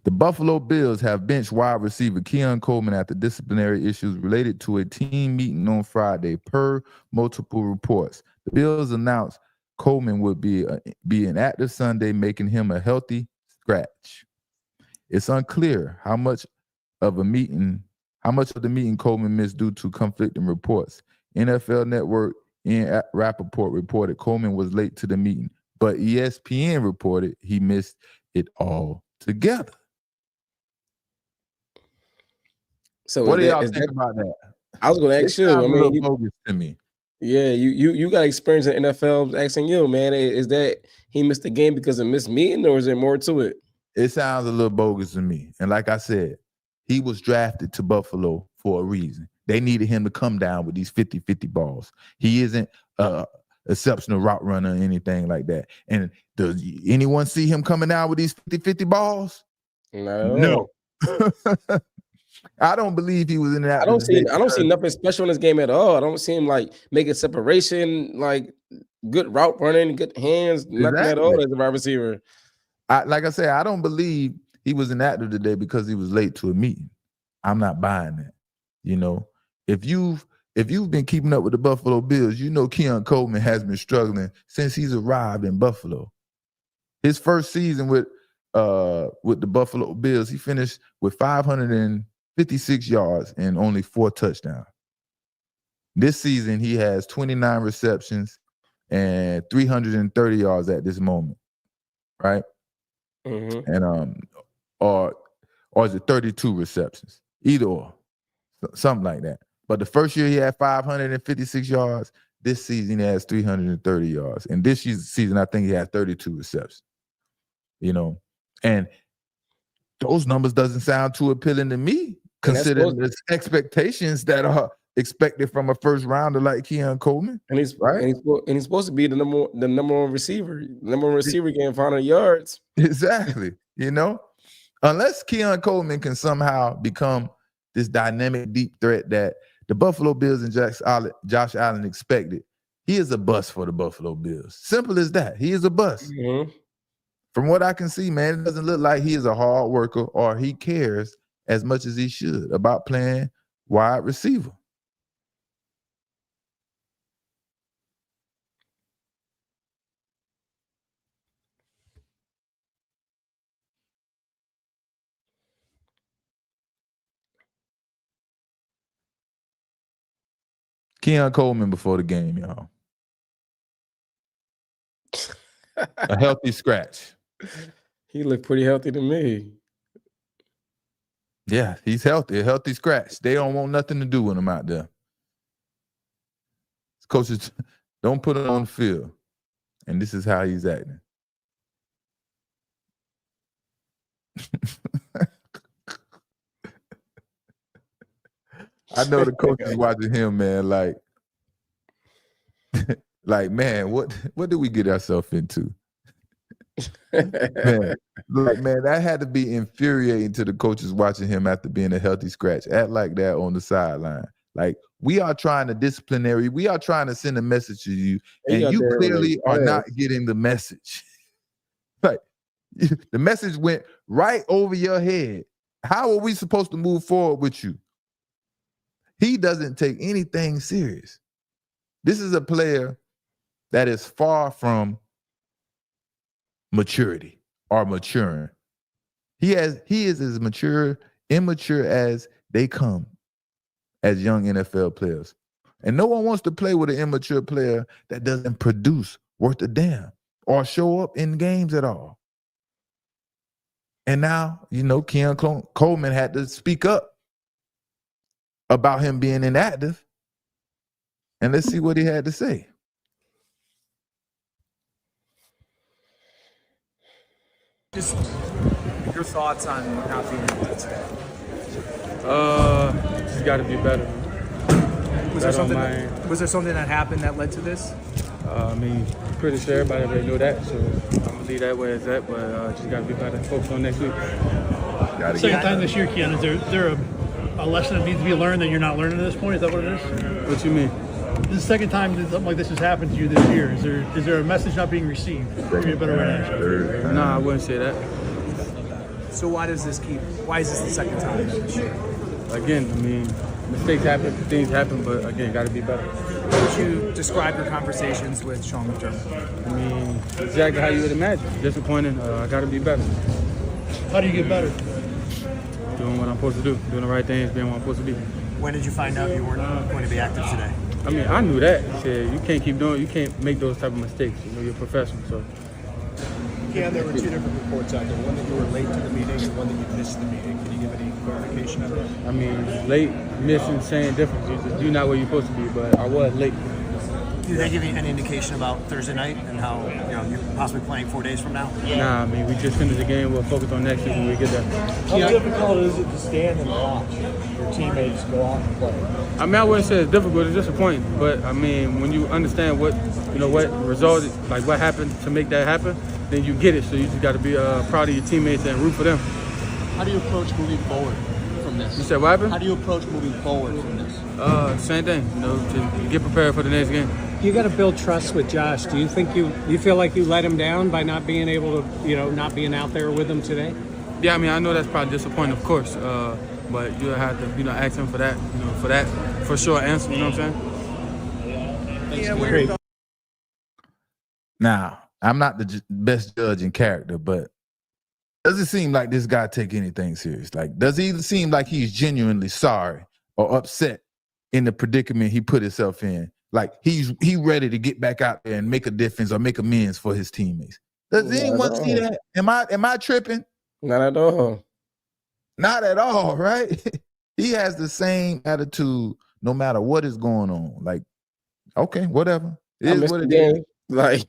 the Buffalo Bills have benched wide receiver Keon Coleman after disciplinary issues related to a team meeting on Friday, per multiple reports. The Bills announced Coleman would be inactive Sunday, making him a healthy scratch. It's unclear how much of the meeting Coleman missed due to conflicting reports. NFL Network Ian Rappaport reported Coleman was late to the meeting, but ESPN reported he missed it all together. So what do y'all think about that? I was going to ask you. I mean, bogus to me. Yeah, you got experience in NFL. Asking you, man, is that he missed the game because of missed meeting, or is there more to it? It sounds a little bogus to me. And like I said, he was drafted to Buffalo for a reason. They needed him to come down with these 50-50 balls. He isn't an exceptional route runner or anything like that. And does anyone see him coming down with these 50-50 balls? No. I don't believe he was in that. I don't see nothing special in this game at all. I don't see him like making separation, like good route running, good hands, nothing at all as a wide receiver. Like I said, I don't believe he was inactive today because he was late to a meeting. I'm not buying that. You know, if you've been keeping up with the Buffalo Bills, you know Keon Coleman has been struggling since he's arrived in Buffalo. His first season with the Buffalo Bills, he finished with 556 yards and only 4 touchdowns. This season, he has 29 receptions and 330 yards at this moment, right? And or is it 32 receptions? Either or, something like that. But the first year he had 556 yards. This season he has 330 yards, and this season I think he had 32 receptions. You know, and those numbers doesn't sound too appealing to me, considering the expectations that are expected from a first rounder like Keon Coleman. And he's right, and he's supposed to be the number one receiver, getting 500 yards. Exactly. You know, unless Keon Coleman can somehow become this dynamic deep threat that the Buffalo Bills and Josh Allen expected, he is a bust for the Buffalo Bills. Simple as that. He is a bust. From what I can see, man, it doesn't look like he is a hard worker or he cares as much as he should about playing wide receiver. Keon Coleman before the game, y'all. A healthy scratch. He looked pretty healthy to me. Yeah, he's healthy. A healthy scratch. They don't want nothing to do with him out there. Coaches don't put him on the field. And this is how he's acting. I know the coach is watching him, man, like, man, what did we get ourselves into? Man, that had to be infuriating to the coaches watching him after being a healthy scratch. Act like that on the sideline. Like, we are trying to disciplinary. We are trying to send a message to you, and you clearly are not getting the message. Like, the message went right over your head. How are we supposed to move forward with you? He doesn't take anything serious. This is a player that is far from maturity or maturing. He is as immature as they come as young NFL players. And no one wants to play with an immature player that doesn't produce worth a damn or show up in games at all. And now, Keon Coleman had to speak up about him being inactive. And let's see what he had to say. Just your thoughts on not being able to today. Just got to be better. Was there something that happened that led to this? I mean, pretty sure everybody already know that, so I'm gonna leave that where it's at. But just got to be better. Focus on next week. Second time this year, Keon. Is there a lesson that needs to be learned that you're not learning at this point? Is that what it is? What you mean? This is the second time that something like this has happened to you this year. Is there a message not being received? Maybe a better way to answer. No, I wouldn't say that. So why is this the second time this year? Again, I mean, mistakes happen, things happen, but again, got to be better. How would you describe your conversations with Sean McDermott? I mean, exactly how you would imagine. Disappointing. I got to be better. How do you get better? Doing what I'm supposed to do, doing the right things, being what I'm supposed to be. When did you find out you weren't going to be active today? I mean, I knew that. You can't make those type of mistakes. You're a professional, so. Yeah, there were two different reports out there. One that you were late to the meeting and one that you missed the meeting. Can you give any clarification on that? I mean, late, missing, same difference. You're not where you're supposed to be, but I was late. Did they give you any indication about Thursday night and how you're possibly playing 4 days from now? Nah, I mean, we just finished the game. We'll focus on next week when we get there. How difficult is it to stand and watch your teammates go out and play? I mean, I wouldn't say it's difficult. It's disappointing. But, I mean, when you understand what resulted, like what happened to make that happen, then you get it. So you just got to be proud of your teammates and root for them. How do you approach moving forward from this? You said what happened? How do you approach moving forward from this? Same thing. To get prepared for the next game. You got to build trust with Josh. Do you think you feel like you let him down by not being able to, not being out there with him today? Yeah, I mean, I know that's probably disappointing, of course. But you have to, ask him for that, for sure answer. You know what I'm saying? Now, I'm not the best judge in character, but does it seem like this guy take anything serious? Like, does he seem like he's genuinely sorry or upset in the predicament he put himself in? Like, he ready to get back out there and make a difference or make amends for his teammates. Does anyone see that? Am I tripping? Not at all. Not at all, right? He has the same attitude no matter what is going on. Like, okay, whatever. It is what it is. Like,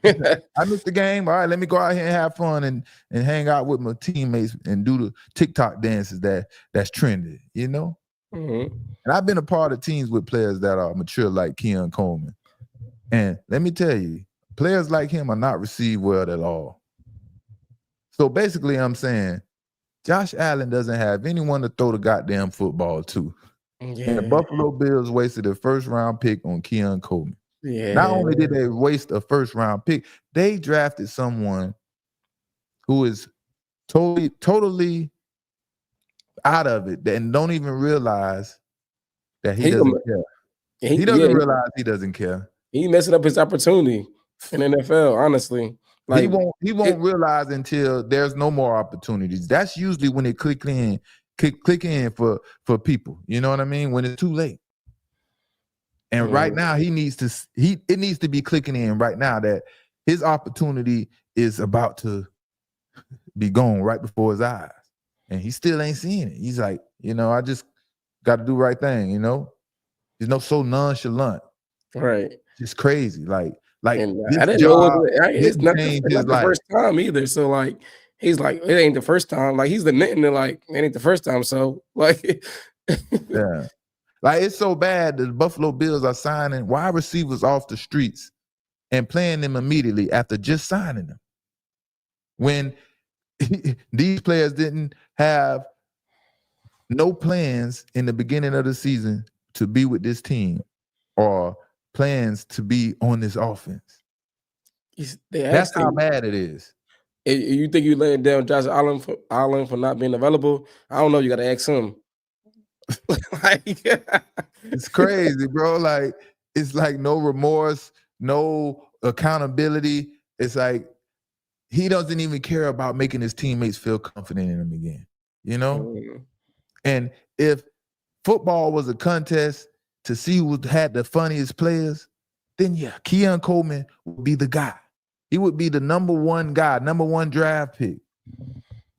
I missed the game. All right, let me go out here and have fun and hang out with my teammates and do the TikTok dances that's trendy, Mm-hmm. And I've been a part of teams with players that are mature like Keon Coleman. And let me tell you, players like him are not received well at all. So basically, I'm saying Josh Allen doesn't have anyone to throw the goddamn football to. Yeah. And the Buffalo Bills wasted a first-round pick on Keon Coleman. Yeah. Not only did they waste a first-round pick, they drafted someone who is totally out of it and don't even realize that he doesn't care. He doesn't realize he doesn't care. He messing up his opportunity in the NFL, honestly. Like, he won't realize until there's no more opportunities. That's usually when it click in for people. You know what I mean? When it's too late. And right now it needs to be clicking in right now that his opportunity is about to be gone right before his eyes. And he still ain't seeing it. He's like, I just got to do the right thing, so nonchalant. Right. It's crazy. Like and I didn't know it's not the first time either. So like he's like, it ain't the first time. Like he's admitting that like it ain't the first time. So like yeah. Like it's so bad that the Buffalo Bills are signing wide receivers off the streets and playing them immediately after just signing them. when these players didn't have no plans in the beginning of the season to be with this team or plans to be on this offense. That's how bad it is. You think you laying down Josh Allen for not being available? I don't know. You got to ask him. It's crazy, bro. Like, it's like no remorse, no accountability. It's like he doesn't even care about making his teammates feel confident in him again, you know? And if football was a contest to see who had the funniest players, then yeah, Keon Coleman would be the guy. He would be the number one guy, number one draft pick.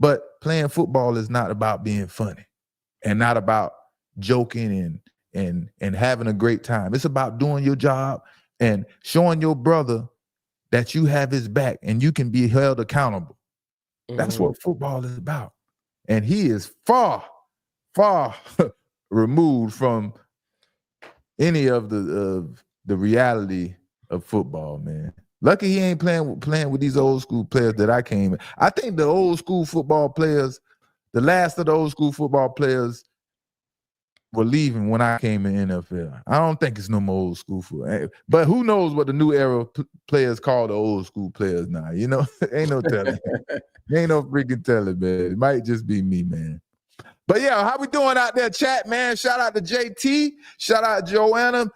But playing football is not about being funny and not about joking and having a great time. It's about doing your job and showing your brother that you have his back and you can be held accountable. That's what football is about. And he is far, far removed from any of the reality of football, man. Lucky he ain't playing with these old school players that I came in. I think the old school football players, the last of the old school football players were leaving when I came in NFL. I don't think it's no more old school football. But who knows what the new era players call the old school players now, you know? Ain't no telling. Ain't no freaking telling, man. It might just be me, man. But yeah, how we doing out there, chat, man? Shout out to JT. Shout out to Joanna.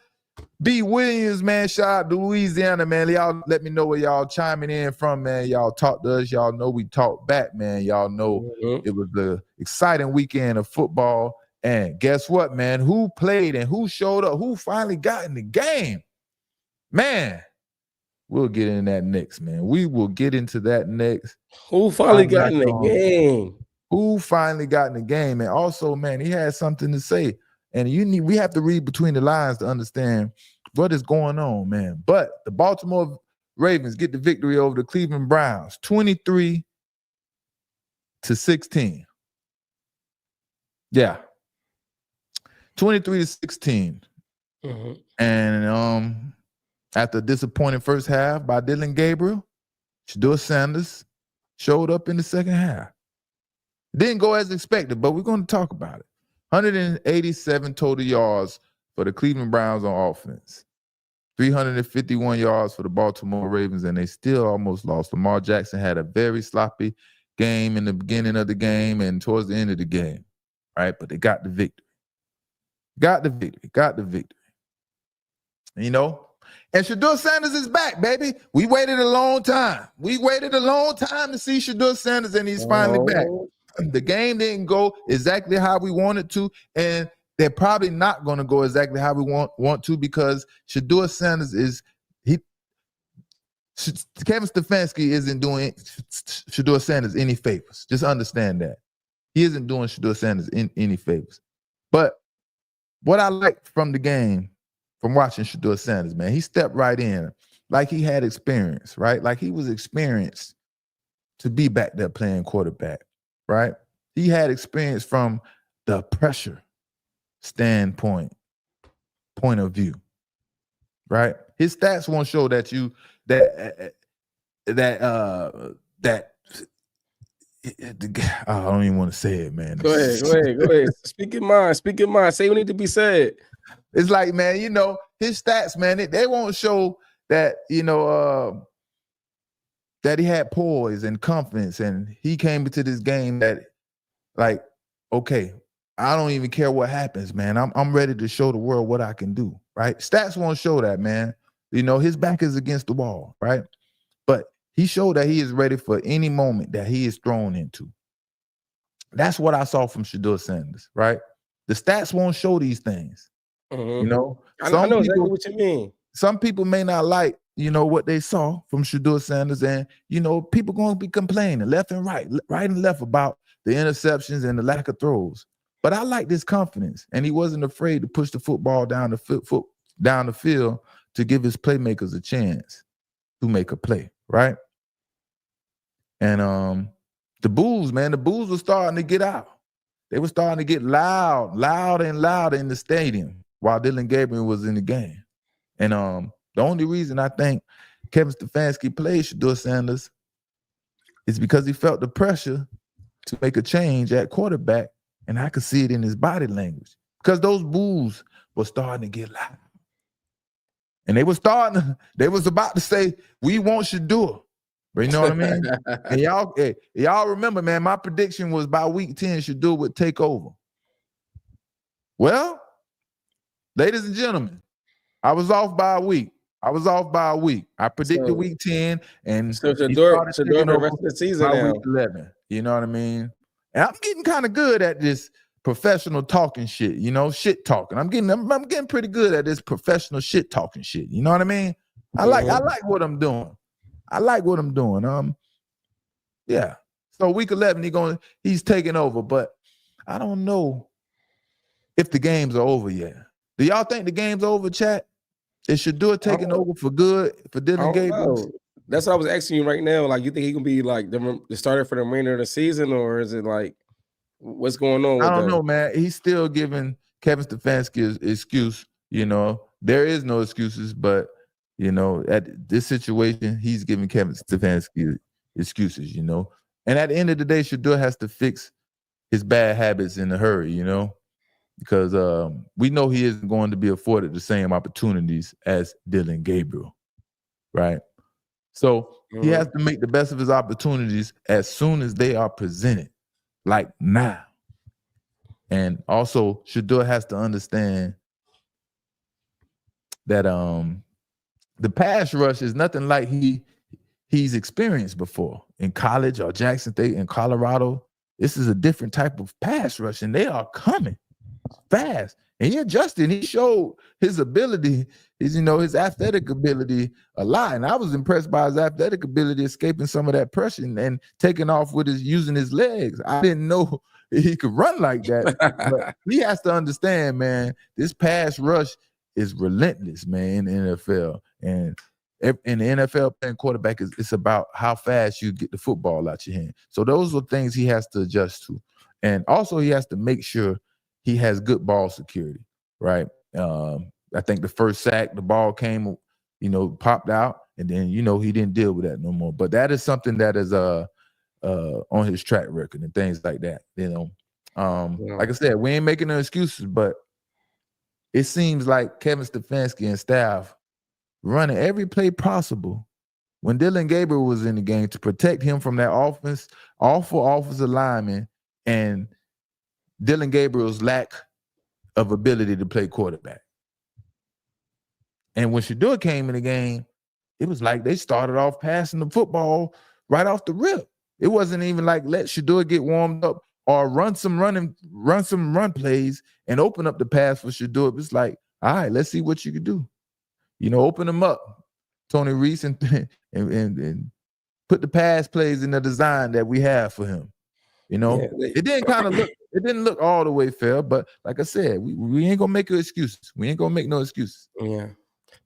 B. Williams, man. Shout out to Louisiana, man. Y'all let me know where y'all chiming in from, man. Y'all talk to us. Y'all know we talk back, man. Y'all know it was the exciting weekend of football. And guess what, man? Who played and who showed up? Who finally got in the game? Man, we'll get into that next, man. We will get into that next. Who finally got in the game? Who finally got in the game? And also, man, he had something to say. And we have to read between the lines to understand what is going on, man. But the Baltimore Ravens get the victory over the Cleveland Browns, 23-16. Yeah. 23-16. And after a disappointing first half by Dylan Gabriel, Shedeur Sanders showed up in the second half. Didn't go as expected, but we're going to talk about it. 187 total yards for the Cleveland Browns on offense. 351 yards for the Baltimore Ravens, and they still almost lost. Lamar Jackson had a very sloppy game in the beginning of the game and towards the end of the game, right? But they got the victory. Got the victory. You know? And Shedeur Sanders is back, baby. We waited a long time. To see Shedeur Sanders, and he's finally back. The game didn't go exactly how we wanted to, and they're probably not going to go exactly how we want to, because Shedeur Sanders Kevin Stefanski isn't doing Shedeur Sanders any favors. Just understand that. He isn't doing Shedeur Sanders any favors. But what I liked from the game, from watching Shedeur Sanders, man, he stepped right in like he had experience, right? Like he was experienced to be back there playing quarterback. Right? He had experience from the pressure point of view. Right? His stats won't show that I don't even want to say it, man. Go ahead. Speak your mind. Say what need to be said. It's like, man, you know, his stats, man, they won't show that, you know, that he had poise and confidence, and he came into this game that, like, okay, I don't even care what happens, man. I'm ready to show the world what I can do, right? Stats won't show that, man. You know, his back is against the wall, right? But he showed that he is ready for any moment that he is thrown into. That's what I saw from Shedeur Sanders, right? The stats won't show these things, you know? I know exactly what you mean. Some people may not like, you know, what they saw from Shedeur Sanders, and, you know, people going to be complaining left and right and left about the interceptions and the lack of throws. But I like this confidence, and he wasn't afraid to push the football down the field to give his playmakers a chance to make a play, right? And the Bulls were starting to get out. They were starting to get louder in the stadium while Dylan Gabriel was in the game. And the only reason I think Kevin Stefanski played Shedeur Sanders it's because he felt the pressure to make a change at quarterback, and I could see it in his body language because those boos were starting to get loud. And they was about to say, we want Shedeur. But you know what I mean? And y'all remember, man, my prediction was by week 10, Shedeur would take over. Well, ladies and gentlemen, I was off by a week. I predicted week 10, and so Shedeur for the rest of the season now. Week 11. You know what I mean? And I'm getting kind of good at this professional talking shit, you know, shit talking. I'm getting pretty good at this professional shit talking shit. You know what I mean? I like what I'm doing. Yeah. So week 11, he's taking over, but I don't know if the games are over yet. Do y'all think the game's over, chat? Is Shedeur taking over for good for Dylan Gabriel? That's what I was asking you right now. Like, you think he can be like the starter for the remainder of the season, or is it like what's going on? I don't know, man. He's still giving Kevin Stefanski an excuse. You know, there is no excuses, but you know, at this situation, he's giving Kevin Stefanski excuses. You know, and at the end of the day, Shedeur has to fix his bad habits in a hurry. You know, because we know he isn't going to be afforded the same opportunities as Dylan Gabriel, right? So he has to make the best of his opportunities as soon as they are presented, like now. And also, Shedeur has to understand that the pass rush is nothing like he's experienced before in college or Jackson State in Colorado. This is a different type of pass rush, and they are coming fast. And he adjusted. He showed his ability, his athletic ability a lot. And I was impressed by his athletic ability, escaping some of that pressure and taking off with using his legs. I didn't know he could run like that. But he has to understand, man, this pass rush is relentless, man, in the NFL. And in the NFL, playing quarterback it's about how fast you get the football out your hand. So those are things he has to adjust to. And also he has to make sure he has good ball security, right? I think the first sack, the ball came, popped out, and then, he didn't deal with that no more. But that is something that is on his track record and things like that, Like I said, we ain't making no excuses, but it seems like Kevin Stefanski and staff running every play possible when Dylan Gabriel was in the game to protect him from that awful offensive lineman and Dylan Gabriel's lack of ability to play quarterback. And when Shedeur came in the game, it was like they started off passing the football right off the rip. It wasn't even like let Shedeur get warmed up or run some run plays and open up the pass for Shedeur. It's like, all right, let's see what you can do. Open them up, Tony Reese, and put the pass plays in the design that we have for him. It didn't look all the way fair, but like I said, we ain't gonna make excuses. We ain't gonna make no excuses. Yeah.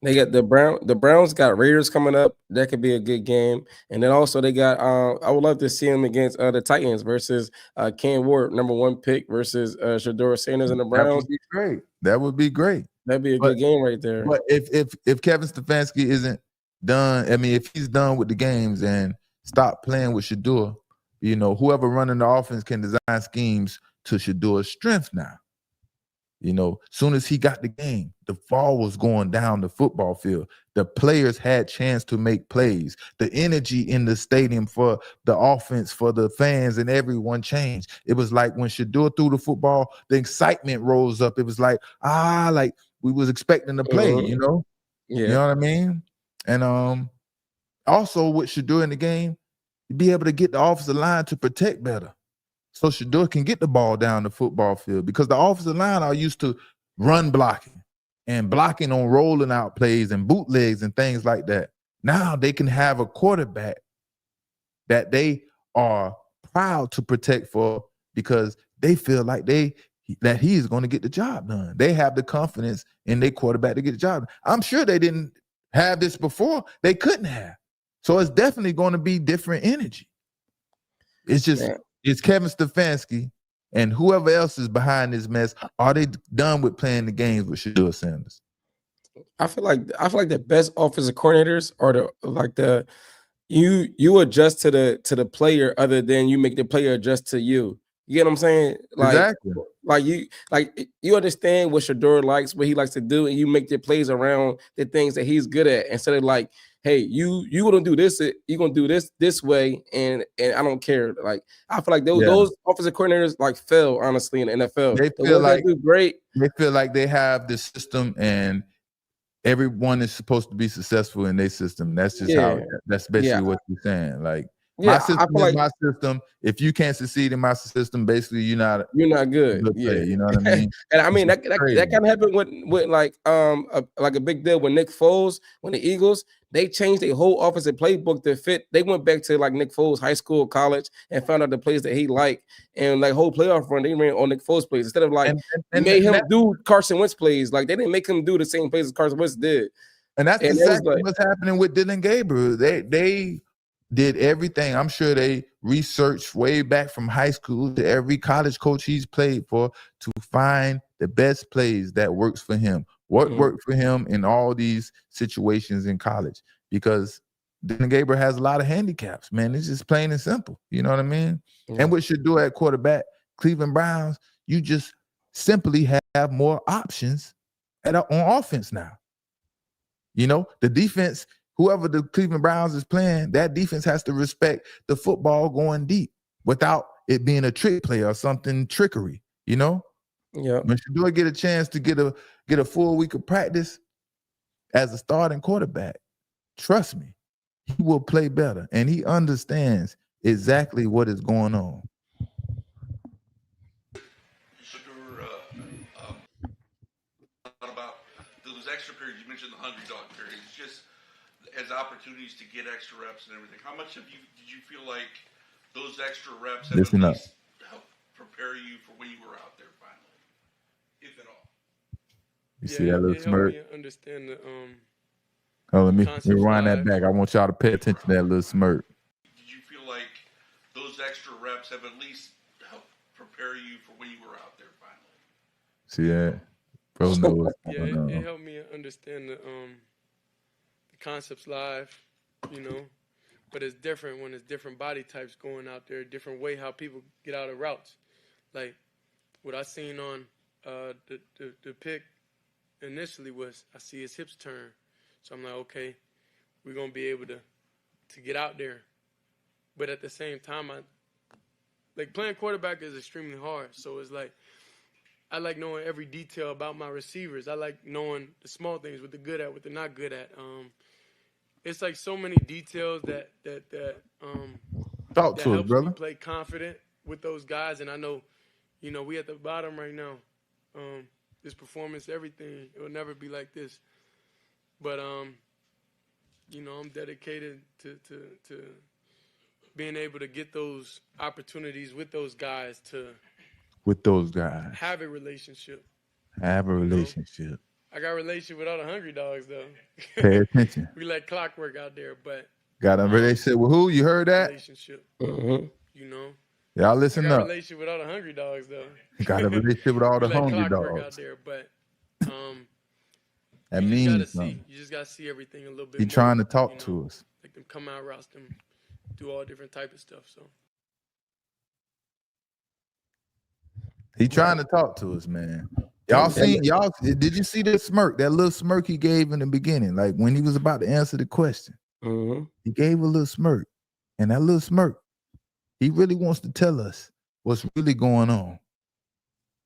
They got the Browns got Raiders coming up. That could be a good game. And then also they got I would love to see them against the Titans versus Ken Ward, #1 pick, versus Shedeur Sanders and the Browns. That would be great. That'd be a good game right there. But if Kevin Stefanski isn't done, if he's done with the games and stop playing with Shedeur, whoever running the offense can design schemes to Shedeur's strength now. Soon as he got the game, the ball was going down the football field. The players had chance to make plays. The energy in the stadium for the offense, for the fans, and everyone changed. It was like when Shedeur threw the football, the excitement rose up. It was like we was expecting to play, Yeah. You know what I mean? And also with Shedeur in the game, you'd be able to get the offensive line to protect better. So Shedeur can get the ball down the football field because the offensive line are used to run blocking and blocking on rolling out plays and bootlegs and things like that. Now they can have a quarterback that they are proud to protect for because they feel like that he is going to get the job done. They have the confidence in their quarterback to get the job done. I'm sure they didn't have this before. They couldn't have. So it's definitely going to be different energy. It's just... Yeah. It's Kevin Stefanski and whoever else is behind this mess. Are they done with playing the games with Shedeur Sanders? I feel like the best offensive coordinators are you adjust to the player other than you make the player adjust to you. You get what I'm saying? Exactly. Like you understand what Shedeur likes, what he likes to do, and you make your plays around the things that he's good at instead of like, hey, you gonna do this, you gonna do this way, and I don't care. Like I feel like those offensive coordinators like fail honestly in the NFL. They The feel ones that like do great. They feel like they have the system and everyone is supposed to be successful in their system. That's just that's basically what you're saying. Like my system is my system. If you can't succeed in my system, basically you're not good. Player, you know what I mean? And I mean that kind of happened with like a big deal with Nick Foles when the Eagles, they changed their whole offensive playbook to fit. They went back to like Nick Foles high school, college, and found out the plays that he liked. And like whole playoff run, they ran on Nick Foles plays instead of like made him do Carson Wentz plays. Like they didn't make him do the same plays as Carson Wentz did. And that's exactly what's happening with Dylan Gabriel. They did everything. I'm sure they researched way back from high school to every college coach he's played for to find the best plays that works for him. What worked for him in all these situations in college? Because Dylan Gabriel has a lot of handicaps, man. It's just plain and simple. You know what I mean? Yeah. And what Shedeur at quarterback, Cleveland Browns, you just simply have more options on offense now. You know, the defense, whoever the Cleveland Browns is playing, that defense has to respect the football going deep without it being a trick play or something trickery, you know? Yeah. When Shedeur get a chance to get a full week of practice as a starting quarterback, trust me, he will play better. And he understands exactly what is going on. Shedeur, about those extra periods, you mentioned the hungry dog periods, just as opportunities to get extra reps and everything. How much did you feel like those extra reps have at least helped prepare you for when you were out there finally, if at all? You see that little smirk? Understand the let me rewind that back. I want y'all to pay attention to that little smirk. Did you feel like those extra reps have at least helped prepare you for when you were out there finally? See that? Bro knows. It helped me understand the concepts live, you know, but it's different when it's different body types going out there, different way how people get out of routes. Like what I seen on the pick initially was I see his hips turn. So I'm like, okay, we're gonna be able to get out there. But at the same time, like playing quarterback is extremely hard. So it's like I like knowing every detail about my receivers. I like knowing the small things, what they're good at, what they're not good at. It's like so many details that talk to us, helps brother. me play confident with those guys. And I know, you know, we at the bottom right now. This performance, everything, it will never be like this. But you know, I'm dedicated to being able to get those opportunities with those guys have a relationship. Have a relationship. Know? I got a relationship with all the hungry dogs, though. Pay attention. We like clockwork out there, but got a relationship with who? You heard that? Relationship. Mm-hmm. You know. Y'all listen I got up. a relationship with all the hungry dogs, though. Got a relationship with all the hungry dogs out there, but that means something. You just gotta see everything a little bit. He's trying to talk to us. Like them come out, roust them, do all different type of stuff. So. He trying to talk to us, man. Did you see that smirk? That little smirk he gave in the beginning, like when he was about to answer the question. Mm-hmm. He gave a little smirk, and that little smirk, he really wants to tell us what's really going on.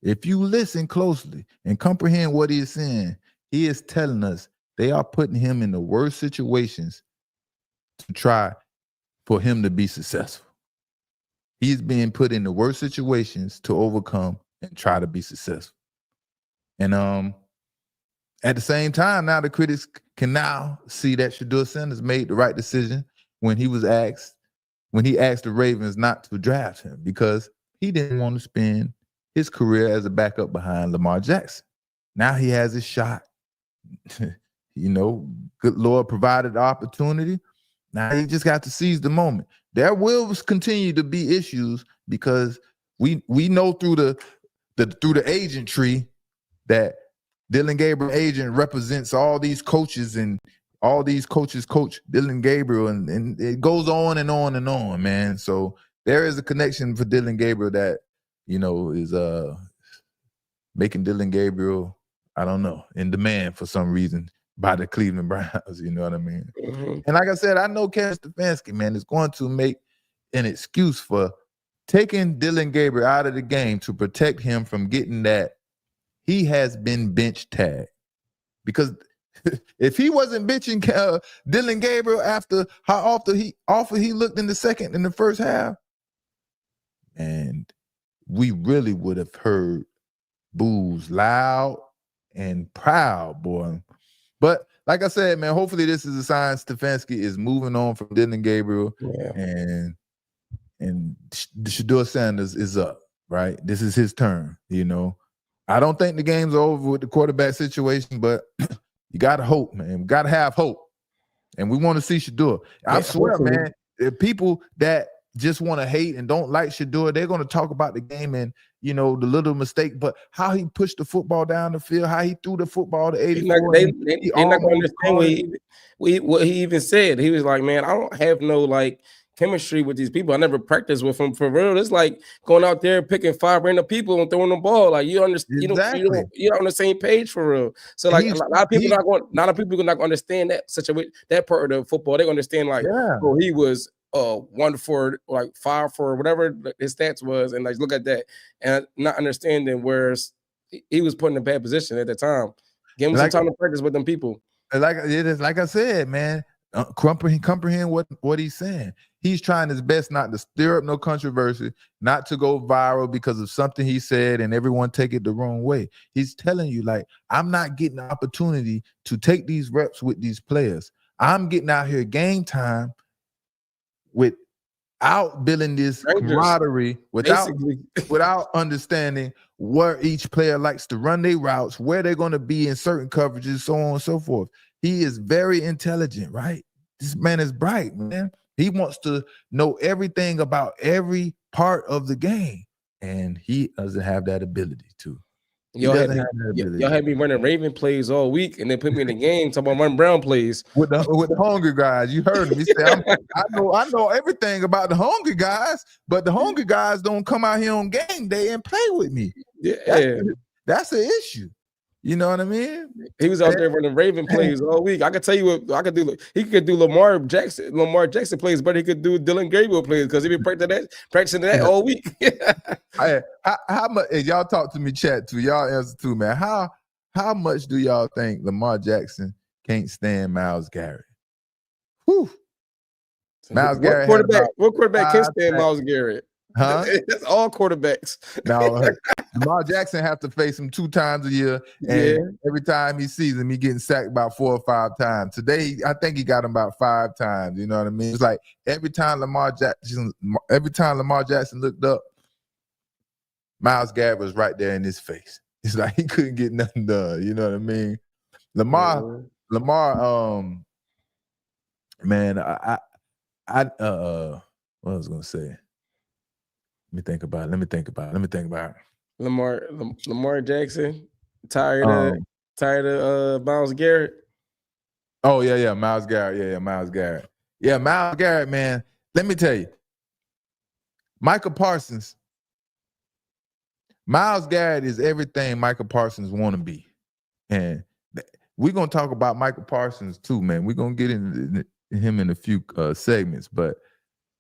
If you listen closely and comprehend what he is saying, he is telling us they are putting him in the worst situations to try for him to be successful. He's being put in the worst situations to overcome and try to be successful. And at the same time, now the critics can now see that Shedeur Sanders made the right decision when he asked the Ravens not to draft him because he didn't want to spend his career as a backup behind Lamar Jackson. Now he has his shot. You know, good Lord provided the opportunity. Now he just got to seize the moment. There will continue to be issues because we know through the agent tree that Dylan Gabriel agent represents all these coaches and all these coaches coach Dylan Gabriel, and it goes on and on and on, man. So there is a connection for Dylan Gabriel that, you know, is making Dylan Gabriel, I don't know, in demand for some reason by the Cleveland Browns. You know what I mean? Mm-hmm. And like I said, I know Kevin Stefanski, man, is going to make an excuse for taking Dylan Gabriel out of the game to protect him from getting that he has been bench tagged. Because if he wasn't benching Dylan Gabriel after how often he looked in the first half, and we really would have heard boos loud and proud, boy. But like I said, man, hopefully this is a sign Stefanski is moving on from Dylan Gabriel, and Shedeur Sanders is up, right? This is his turn, you know. I don't think the game's over with the quarterback situation, but you got to hope, man. We got to have hope. And we want to see Shedeur. I swear, man, if people that just want to hate and don't like Shedeur, they're going to talk about the game and, you know, the little mistake, but how he pushed the football down the field, how he threw the football to 84. They're not going to understand what he even said. He was like, man, I don't have no, like, chemistry with these people. I never practiced with them for real. It's like going out there picking 5 random people and throwing the ball. Like you understand, exactly. you're on the same page for real. So like a lot of people are not going to understand that that part of the football. They understand like, oh, he was 1 for like 5 for whatever his stats was, and like look at that, and not understanding where he was put in a bad position at the time. Give him some time to practice with them people. Like I said, man. Comprehend what he's saying. He's trying his best not to stir up no controversy, not to go viral because of something he said and everyone take it the wrong way. He's telling you, like, I'm not getting the opportunity to take these reps with these players. I'm getting out here game time without building this camaraderie, without understanding where each player likes to run their routes, where they're going to be in certain coverages, so on and so forth. He is very intelligent, right? This man is bright, man. He wants to know everything about every part of the game, and he doesn't have that ability to. Y'all had me running Raven plays all week, and then put me in the game talking about running Brown plays with the hungry guys. You heard him. He said, "I know everything about the hungry guys, but the hungry guys don't come out here on game day and play with me." Yeah, that's an issue. You know what I mean? He was out there running Raven plays all week. I could tell you what I could do. He could do Lamar Jackson plays, but he could do Dylan Gabriel plays because he been practicing that all week. How much? Y'all talk to me, chat too. Y'all answer too, man. How much do y'all think Lamar Jackson can't stand Myles Garrett? Whew. Myles Garrett. What quarterback can stand Myles Garrett? Huh? That's all quarterbacks. Now, Lamar Jackson have to face him 2 times a year, and every time he sees him, he getting sacked about 4 or 5 times. Today, I think he got him about 5 times. You know what I mean? It's like every time Lamar Jackson looked up, Myles Garrett was right there in his face. It's like he couldn't get nothing done. You know what I mean? Lamar, man, I what was I gonna say? Let me think about it. Lamar Jackson, tired of Myles Garrett. Oh yeah, Myles Garrett. Yeah, Myles Garrett. Yeah, Myles Garrett, man. Let me tell you, Michael Parsons. Myles Garrett is everything Michael Parsons want to be, and we're gonna talk about Michael Parsons too, man. We're gonna get into him in a few segments, but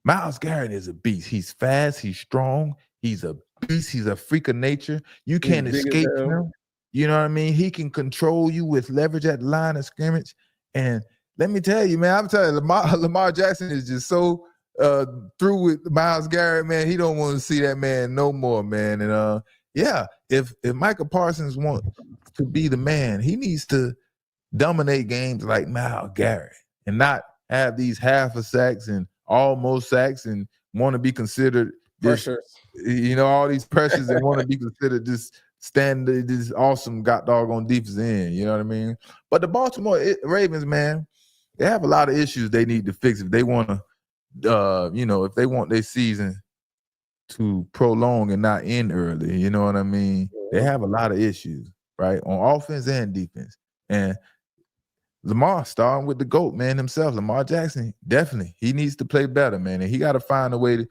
Myles Garrett is a beast. He's fast. He's strong. He's a beast. He's a freak of nature. You can't escape him. You know what I mean? He can control you with leverage at the line of scrimmage. And let me tell you, man, I'm telling you, Lamar Jackson is just so through with Myles Garrett, man. He don't want to see that man no more, man. And if Michael Parsons wants to be the man, he needs to dominate games like Myles Garrett and not have these half a sacks and almost sacks and want to be considered pressures. You know, all these pressures and want to be considered this awesome doggone defense end. You know what I mean? But the Baltimore Ravens, man, they have a lot of issues they need to fix if they want to, if they want their season to prolong and not end early. You know what I mean? They have a lot of issues, right, on offense and defense. And Lamar, starting with the GOAT, man, himself, Lamar Jackson, definitely. He needs to play better, man, and he got to find a way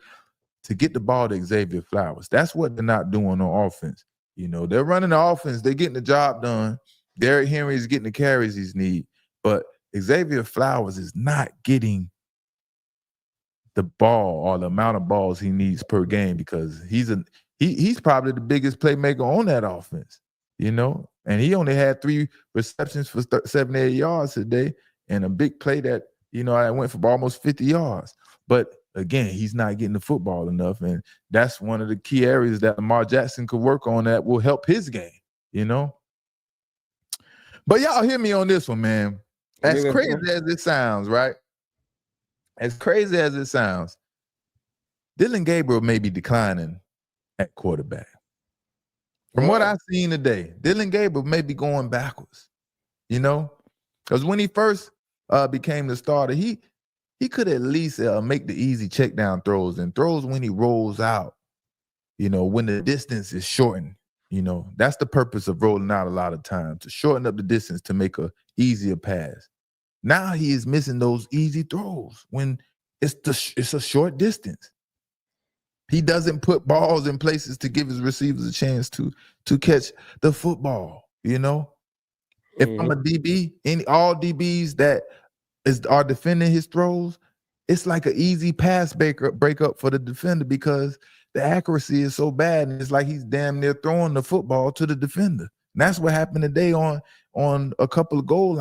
to get the ball to Xavier Flowers. That's what they're not doing on offense. You know, they're running the offense. They're getting the job done. Derrick Henry is getting the carries he's need, but Xavier Flowers is not getting the ball or the amount of balls he needs per game because he's probably the biggest playmaker on that offense, you know? And he only had 3 receptions for 78 yards today and a big play that, you know, I went for almost 50 yards. But again, he's not getting the football enough, and that's one of the key areas that Lamar Jackson could work on that will help his game, you know? But y'all hear me on this one, man. As crazy as it sounds, right? As crazy as it sounds, Dillon Gabriel may be declining at quarterback. From what I've seen today, Dillon Gabriel may be going backwards, you know? Because when he first became the starter, he could at least make the easy check down throws and throws when he rolls out, you know, when the distance is shortened. You know, that's the purpose of rolling out a lot of times, to shorten up the distance to make a easier pass. Now he is missing those easy throws when it's a short distance. He doesn't put balls in places to give his receivers a chance to catch the football, you know? If I'm a DB, all DBs that are defending his throws, it's like an easy pass breakup for the defender because the accuracy is so bad, and it's like he's damn near throwing the football to the defender. And that's what happened today on a couple of goal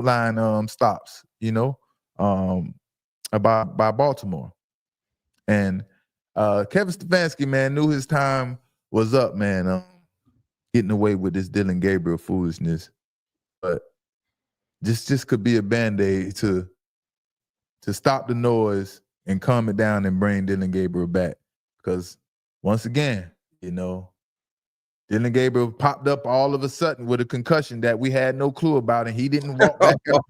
line stops, you know, by Baltimore. And Kevin Stefanski, man, knew his time was up, man, getting away with this Dillon Gabriel foolishness. But this could be a Band-Aid to stop the noise and calm it down and bring Dillon Gabriel back. Because once again, you know, Dillon Gabriel popped up all of a sudden with a concussion that we had no clue about, and he didn't walk back out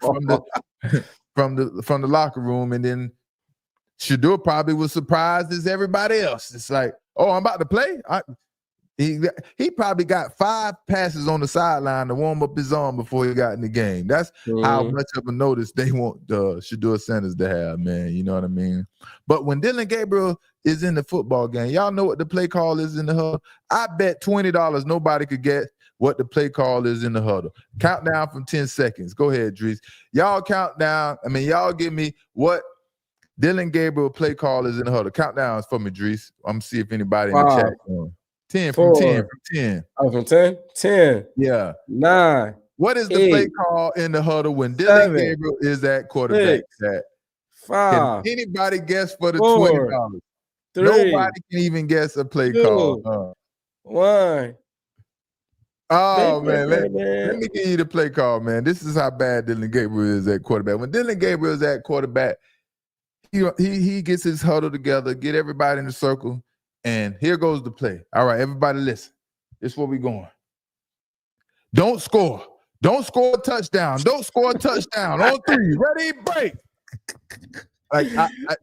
from the locker room. And then Shedeur probably was surprised as everybody else. It's like, oh, I'm about to play. He probably got 5 passes on the sideline to warm up his arm before he got in the game. That's how much of a notice they want Shedeur Sanders to have, man. You know what I mean? But when Dillon Gabriel is in the football game, y'all know what the play call is in the huddle. I bet $20 nobody could get what the play call is in the huddle. Count down from 10 seconds. Go ahead, Dries. Y'all count down. I mean, y'all give me what Dillon Gabriel play call is in the huddle. Count down for me, Dries. I'm going to see if anybody in the chat can. 10 from 10 from 10. Oh, from 10? 10. Yeah. 9. What is the play call in the huddle when Dillon Gabriel is at quarterback? 5. Can anybody guess for the $20? 3. Nobody can even guess a play 2, call. 1. Oh, man. Let me give you the play call, man. This is how bad Dillon Gabriel is at quarterback. When Dillon Gabriel is at quarterback, he gets his huddle together, get everybody in the circle, and here goes the play. All right, everybody listen. This is where we going. Don't score. Don't score a touchdown. Don't score a touchdown. On 3. Ready, break. Like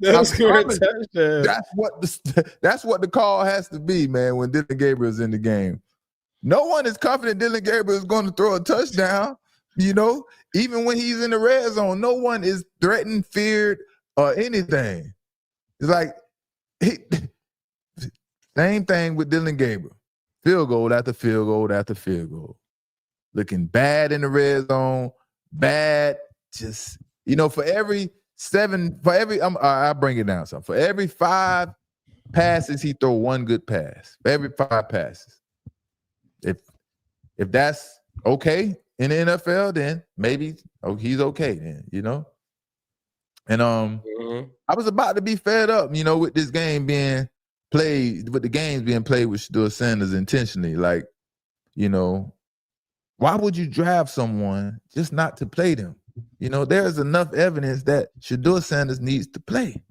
Don't score a touchdown. That's what the call has to be, man, when Dillon Gabriel's in the game. No one is confident Dillon Gabriel is going to throw a touchdown, you know? Even when he's in the red zone, no one is threatened, feared, or anything. It's like same thing with Dillon Gabriel. Field goal after field goal after field goal. Looking bad in the red zone, bad. Just, you know, for every 7, I'll bring it down some. For every 5 passes, he throw 1 good pass. For every 5 passes. If that's okay in the NFL, then maybe he's okay then, you know? And I was about to be fed up, you know, with this game being played, with the games being played with Shedeur Sanders intentionally. Like, you know, why would you draft someone just not to play them? You know, there's enough evidence that Shedeur Sanders needs to play.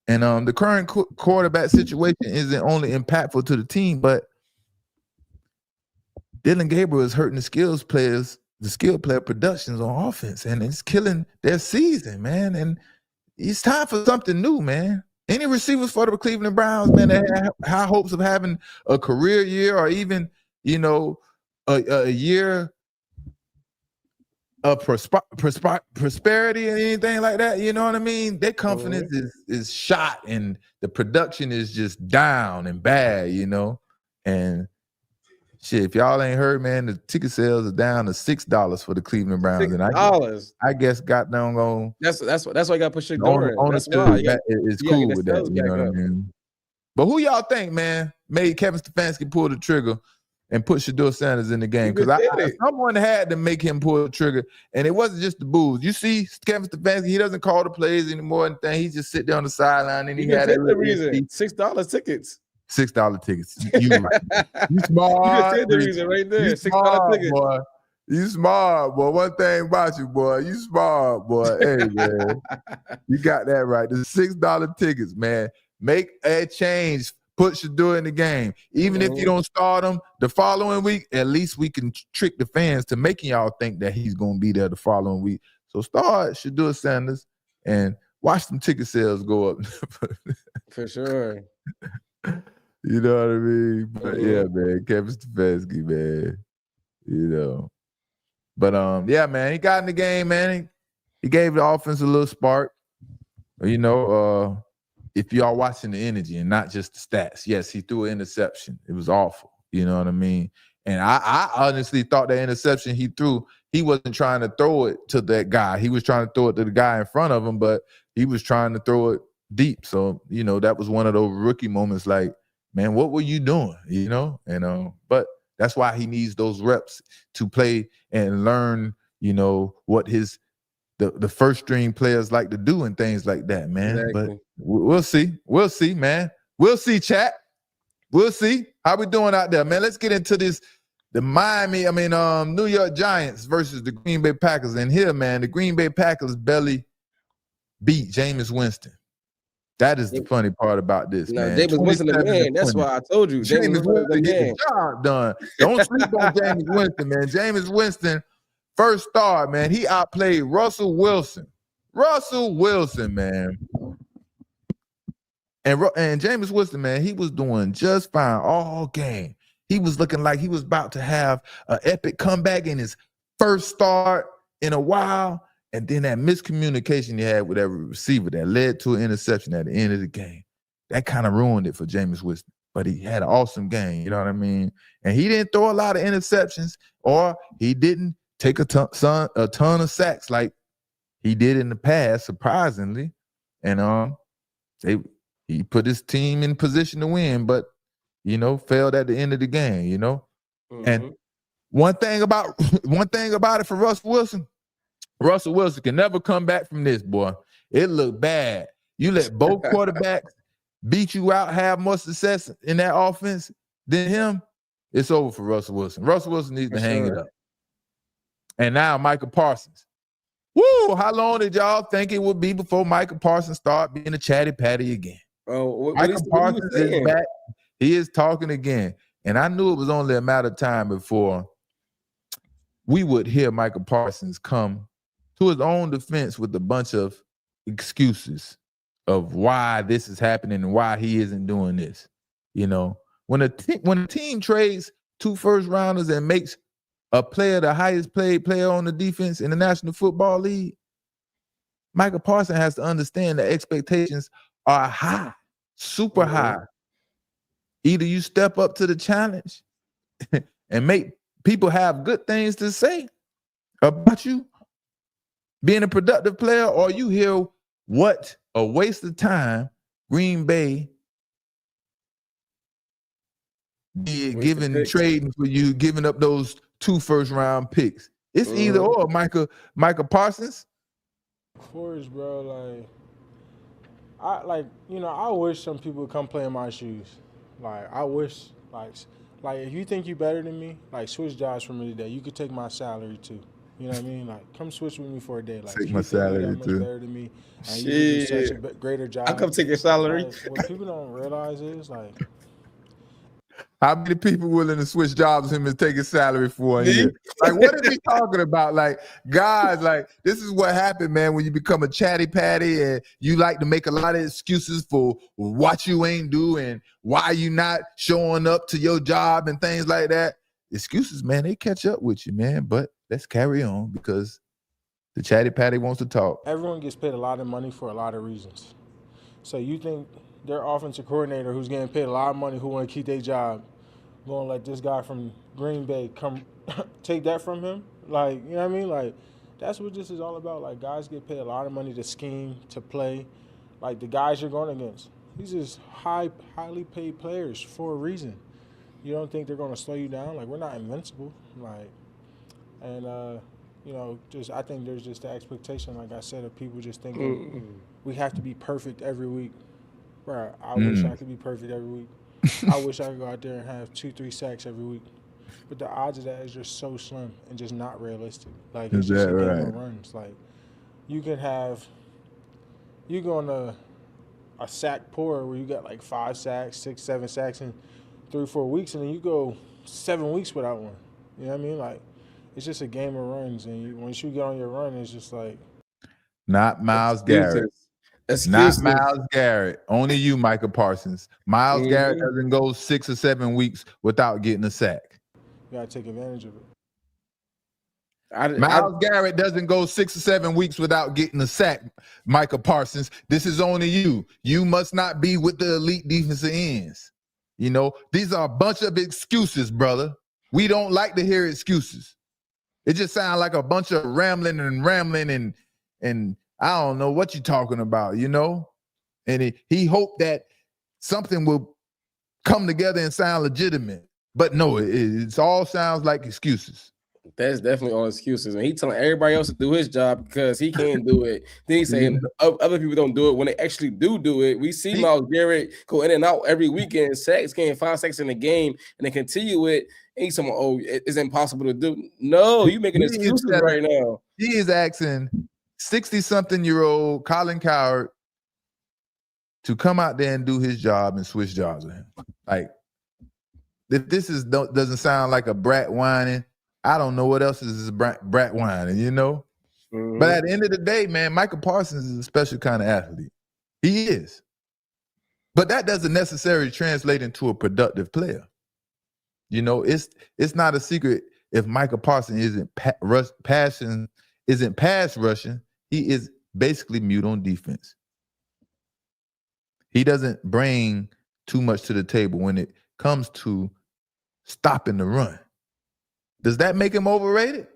And the current quarterback situation isn't only impactful to the team, but Dillon Gabriel is hurting the skill player productions on offense, and it's killing their season, man. And it's time for something new, man. Any receivers for the Cleveland Browns, man, that have high hopes of having a career year or even, you know, a year prosperity and anything like that. You know what I mean? Their confidence is shot, and the production is just down and bad. You know, and shit. If y'all ain't heard, man, the ticket sales are down to $6 for the Cleveland Browns, and I guess got down on. That's why you got to push Shedeur in. That's why it's cool with that. You know what I mean? But who y'all think, man, made Kevin Stefanski pull the trigger and put Shedeur Sanders in the game? Because someone had to make him pull the trigger, and it wasn't just the booze. You see, Kevin Stefanski, he doesn't call the plays anymore and thing. He just sit there on the sideline, and he had the reason. $6 tickets. $6 tickets. You smart. You said the reason right there. $6 tickets. Boy. You smart, boy. One thing about you, boy. You smart, boy. Hey, man. You got that right. The $6 tickets, man. Make a change. Put Shedeur in the game. Even if you don't start him the following week, at least we can trick the fans to making y'all think that he's going to be there the following week. So start Shedeur Sanders and watch some ticket sales go up. For sure. You know what I mean? But yeah, man, Kevin Stefanski, man. You know. But yeah, man, he got in the game, man. He gave the offense a little spark. You know, if y'all watching the energy and not just the stats. Yes, he threw an interception. It was awful. You know what I mean? And I honestly thought that interception he threw, he wasn't trying to throw it to that guy. He was trying to throw it to the guy in front of him, but he was trying to throw it deep. So, you know, that was one of those rookie moments like, man, what were you doing? You know? And but that's why he needs those reps to play and learn, you know, what the first string players like to do and things like that, man. Exactly. But we'll see. We'll see, man. We'll see, chat. We'll see. How we doing out there, man? Let's get into this. The New York Giants versus the Green Bay Packers. And here, man, the Green Bay Packers barely beat Jameis Winston. That is the funny part about this, man. Jameis Winston again. That's why I told you. Jameis Winston get the job done. Don't sleep on Jameis Winston, man. Jameis Winston, first start, man. He outplayed Russell Wilson. Russell Wilson, man. And Jameis Winston, man, he was doing just fine all game. He was looking like he was about to have an epic comeback in his first start in a while. And then that miscommunication he had with that receiver that led to an interception at the end of the game. That kind of ruined it for Jameis Winston. But he had an awesome game, you know what I mean? And he didn't throw a lot of interceptions, or he didn't take a ton of sacks like he did in the past, surprisingly. And he put his team in position to win, but, you know, failed at the end of the game, you know? Mm-hmm. And one thing about it for Russell Wilson can never come back from this, boy. It looked bad. You let both quarterbacks beat you out, have more success in that offense than him, it's over for Russell Wilson. Russell Wilson needs to hang it up. And now Micah Parsons. Woo! How long did y'all think it would be before Micah Parsons start being a chatty patty again? Micah Parsons is back. He is talking again. And I knew it was only a matter of time before we would hear Micah Parsons come to his own defense with a bunch of excuses of why this is happening and why he isn't doing this. You know, when a team trades 2 first rounders and makes a player the highest paid player on the defense in the National Football League, Micah Parsons has to understand the expectations are high, super high. Either you step up to the challenge and make people have good things to say about you being a productive player, or you hear what a waste of time Green Bay did trading for you, giving up those 2 first-round picks. It's either or, Micah Parsons. Of course, bro. I wish some people would come play in my shoes. I wish, if you think you're better than me, switch jobs for me today. You could take my salary too. You know what I mean? Come switch with me for a day. Take my salary too. Better than me, and you do such a greater job. I'll come take your salary. What people don't realize is how many people willing to switch jobs with him and take his salary for a year? What are we talking about? Guys, this is what happened, man, when you become a chatty patty and you like to make a lot of excuses for what you ain't doing, why you not showing up to your job and things like that. Excuses, man, they catch up with you, man. But let's carry on because The Chatty Patty wants to talk. Everyone gets paid a lot of money for a lot of reasons. So you think their offensive coordinator who's getting paid a lot of money, who want to keep their job, going to let this guy from Green Bay come take that from him? Like, you know what I mean? Like, that's what this is all about. Like, guys get paid a lot of money to scheme, to play. Like, the guys you're going against, these is highly paid players for a reason. You don't think they're going to slow you down? Like, we're not invincible. Like, and, you know, just I think there's just the expectation, like I said, of people just thinking we have to be perfect every week. Bro, I wish I could be perfect every week. I wish I could go out there and have 2-3 sacks every week. But the odds of that is just so slim and just not realistic. Like, it's just a game of runs. Like, you can have – you go on a sack pour where you got like 5 sacks, 6, 7 sacks in 3 or 4 weeks, and then you go 7 weeks without one. You know what I mean? Like, it's just a game of runs, and once you get on your run, it's just like not Myles Garrett. Not Myles Garrett. Only you, Micah Parsons. Myles Garrett doesn't go 6 or 7 weeks without getting a sack. You gotta take advantage of it. Myles Garrett doesn't go 6 or 7 weeks without getting a sack, Micah Parsons. This is only you. You must not be with the elite defensive ends. You know, these are a bunch of excuses, brother. We don't like to hear excuses. It just sounds like a bunch of rambling and I don't know what you're talking about, you know? And he hoped that something will come together and sound legitimate. But no, it all sounds like excuses. That's definitely all excuses. And he telling everybody else to do his job because he can't do it. Then he's saying other people don't do it when they actually do it. We see Myles Garrett go in and out every weekend, sacks, getting 5 sacks in the game, and they continue it. And he's saying, oh, it's impossible to do. No, you're making excuses right now. He is asking 60-something-year-old Colin Cowherd to come out there and do his job and switch jobs with him. Like, if this doesn't sound like a brat whining, I don't know what else is brat whining, you know? But at the end of the day, man, Micah Parsons is a special kind of athlete. He is. But that doesn't necessarily translate into a productive player. You know, it's not a secret if Micah Parsons isn't pass rushing, he is basically mute on defense. He doesn't bring too much to the table when it comes to stopping the run. Does that make him overrated?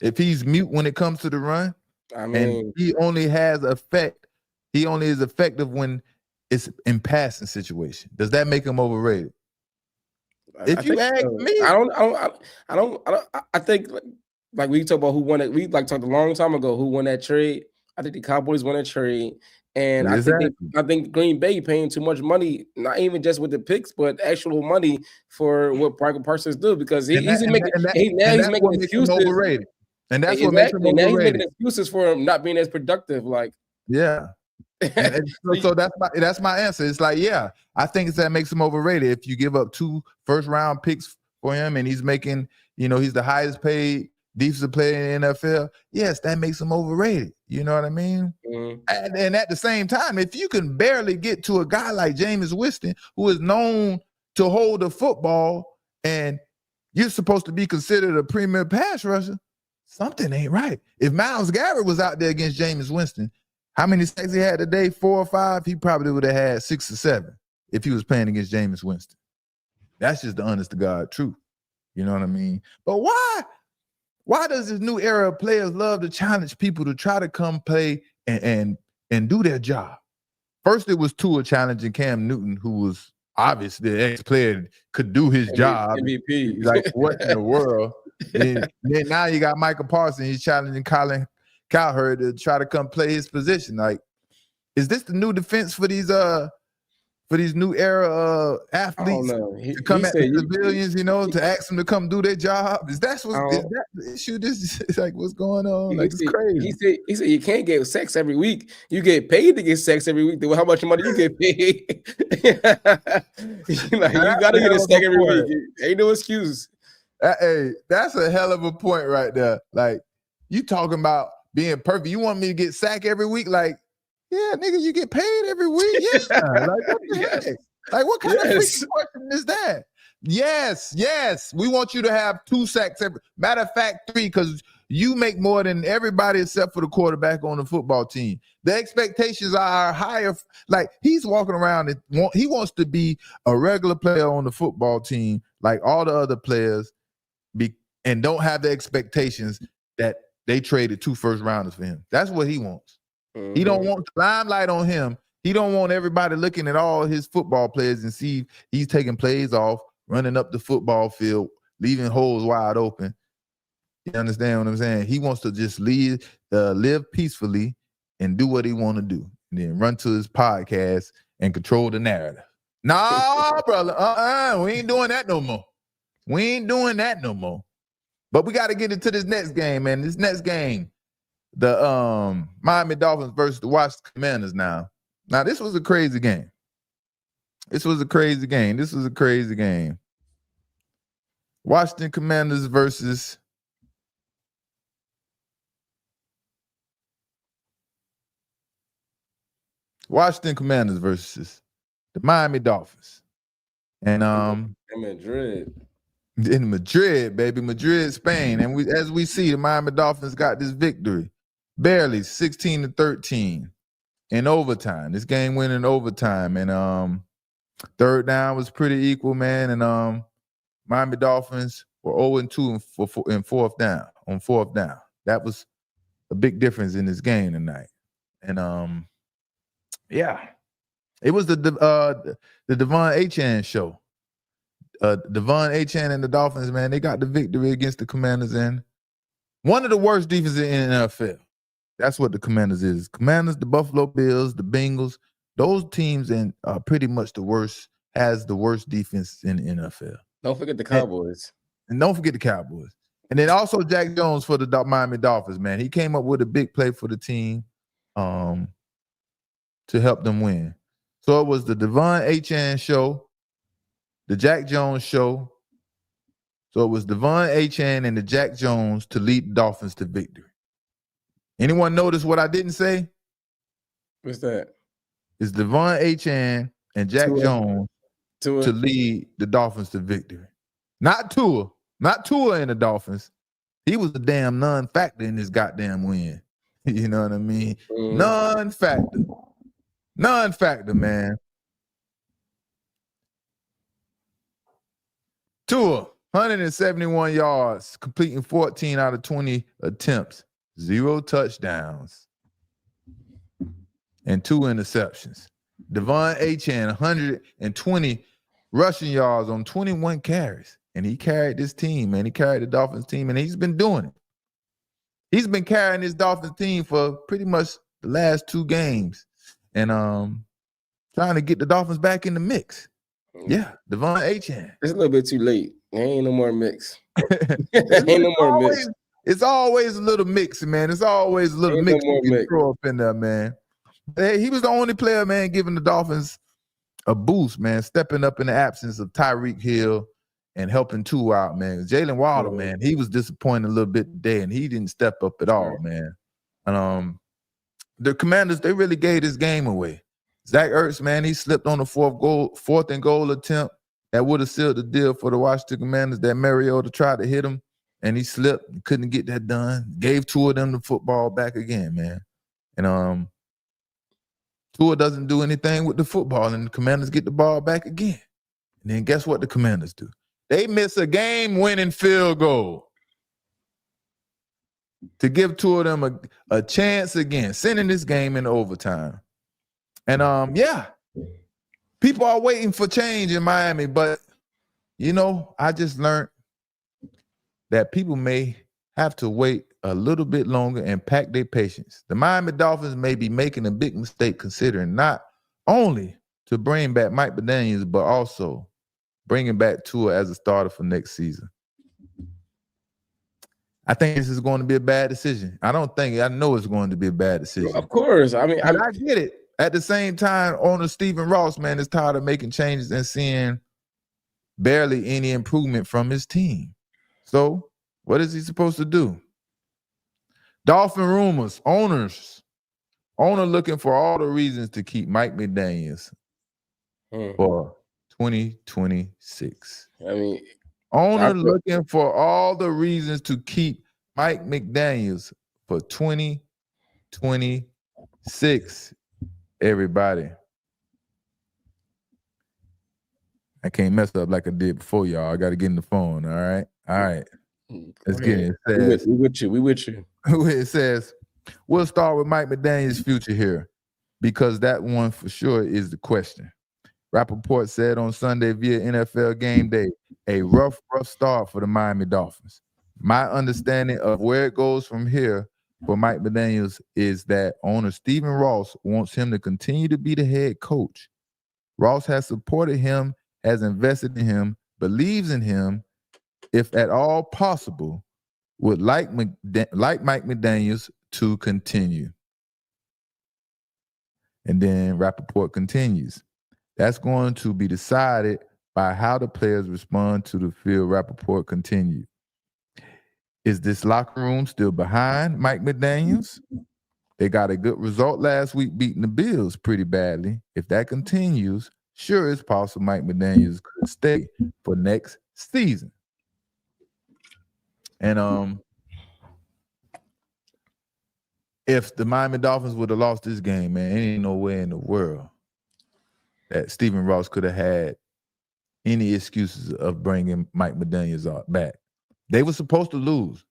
If he's mute when it comes to the run, and he only has effect, he only is effective when it's in passing situation. Does that make him overrated? If you ask me, I don't. I think like we talked about who won it. We talked a long time ago who won that trade. I think the Cowboys won that trade. And I think Green Bay paying too much money, not even just with the picks, but actual money for what Micah Parsons do, because he's making excuses. Overrated. And that's what makes him overrated. Now he's making excuses for him not being as productive. Like, yeah. so that's my answer. It's like, yeah, I think that makes him overrated. If you give up 2 first-round picks for him and he's making, you know, he's the highest paid defensive player in the NFL, yes, that makes him overrated. You know what I mean? And at the same time, if you can barely get to a guy like Jameis Winston, who is known to hold the football, and you're supposed to be considered a premier pass rusher, something ain't right. If Myles Garrett was out there against Jameis Winston, how many sacks he had today? 4 or 5? He probably would have had 6 or 7 if he was playing against Jameis Winston. That's just the honest to God truth. You know what I mean? But why does this new era of players love to challenge people to try to come play and do their job? First, it was Tua challenging Cam Newton, who was obviously the ex-player, could do his job. MVP. Like, what in the world? then now you got Micah Parsons. He's challenging Colin Cowherd to try to come play his position. Like, is this the new defense for these new era athletes to come at the civilians, you know, to ask them to come do their job? Is that the issue? This is like, what's going on? Like, it's crazy. He said you can't get sex every week. You get paid to get sex every week. How much money you get paid? Like, you gotta get a sex every week. Ain't no excuse. Hey, that's a hell of a point right there. Like, you talking about being perfect. You want me to get sacked every week? Like, yeah, nigga, you get paid every week. Yeah. Like, what the heck? Like, what kind of freaking question is that? Yes. We want you to have 2 sacks every. Matter of fact, 3, because You make more than everybody except for the quarterback on the football team. The expectations are higher. Like, he's walking around and he wants to be a regular player on the football team like all the other players and don't have the expectations that they traded 2 first rounders for him. That's what he wants. Mm-hmm. He don't want the limelight on him. He don't want everybody looking at all his football players and see he's taking plays off, running up the football field, leaving holes wide open. You understand what I'm saying? He wants to just live peacefully and do what he want to do, and then run to his podcast and control the narrative. Nah, brother, we ain't doing that no more. We ain't doing that no more. But we got to get into this next game, man. This next game, the Miami Dolphins versus the Washington Commanders. Now, this was a crazy game. Washington Commanders versus the Miami Dolphins. And in Madrid, baby, Madrid, Spain. And as we see, the Miami Dolphins got this victory. Barely 16-13 in overtime. This game went in overtime. And third down was pretty equal, man. And Miami Dolphins were 0-2 in fourth down. That was a big difference in this game tonight. And yeah, it was the Devon Achane show. Devon Achane and the Dolphins, man, they got the victory against the Commanders, and one of the worst defenses in the NFL. That's what the Commanders is. Commanders, the Buffalo Bills, the Bengals, those teams are pretty much the worst defense in the NFL. Don't forget the Cowboys. And don't forget the Cowboys. And then also Jack Jones for the Miami Dolphins, man. He came up with a big play for the team to help them win. So it was the Devon Achane show, the Jack Jones show. So it was Devon Achane and the Jack Jones to lead the Dolphins to victory. Anyone notice what I didn't say? What's that? It's Devon Achane and Jack Jones to lead the Dolphins to victory. Not Tua and the Dolphins. He was a damn non-factor in this goddamn win. You know what I mean? Non-factor, man. Tua, 171 yards, completing 14 out of 20 attempts, 0 touchdowns, and 2 interceptions. Devon Achane, 120 rushing yards on 21 carries. And he carried this team, man. He carried the Dolphins team, and he's been doing it. He's been carrying this Dolphins team for pretty much the last 2 games. And trying to get the Dolphins back in the mix. Yeah, Devon Achane. It's a little bit too late. There ain't no more mix. Ain't no more mix. It's always a little mix, man. It's always a little mix you can throw up in there, man. He was the only player, man, giving the Dolphins a boost, man, stepping up in the absence of Tyreek Hill and helping Tua out, man. Jalen Waddle, man, he was disappointed a little bit today, and he didn't step up at all, man. And the Commanders, they really gave this game away. Zach Ertz, man, he slipped on the fourth and goal attempt that would have sealed the deal for the Washington Commanders. That Mariota tried to hit him, and he slipped, couldn't get that done. Gave Tua of them the football back again, man. And Tua doesn't do anything with the football, and the Commanders get the ball back again. And then guess what the Commanders do? They miss a game-winning field goal to give two of them a chance again, sending this game in overtime. And, yeah, people are waiting for change in Miami, but, you know, I just learned that people may have to wait a little bit longer and pack their patience. The Miami Dolphins may be making a big mistake considering not only to bring back Mike McDaniel, but also bringing back Tua as a starter for next season. I think this is going to be a bad decision. I know it's going to be a bad decision. Of course. I mean, I get it. At the same time, owner Stephen Ross, man, is tired of making changes and seeing barely any improvement from his team. So what is he supposed to do? Dolphin rumors, owner looking for all the reasons to keep Mike McDaniels for 2026. I mean, owner looking for all the reasons to keep Mike McDaniels for 2026. Everybody. I can't mess up like I did before, y'all. I got to get in the phone, all right? All right. Let's get it. It says, we with you. It says, we'll start with Mike McDaniels' future here because that one for sure is the question. Rappaport said on Sunday via NFL Game Day, a rough start for the Miami Dolphins. My understanding of where it goes from here for Mike McDaniels is that owner Stephen Ross wants him to continue to be the head coach. Ross has supported him, has invested in him, believes in him, if at all possible, would like Mike McDaniels to continue. And then Rappaport continues. That's going to be decided by how the players respond to the field. Rappaport continued. Is this locker room still behind Mike McDaniels? They got a good result last week beating the Bills pretty badly. If that continues, sure it's possible Mike McDaniels could stay for next season. And if the Miami Dolphins would have lost this game, man, ain't no way in the world that Stephen Ross could have had any excuses of bringing Mike McDaniels back. They were supposed to lose.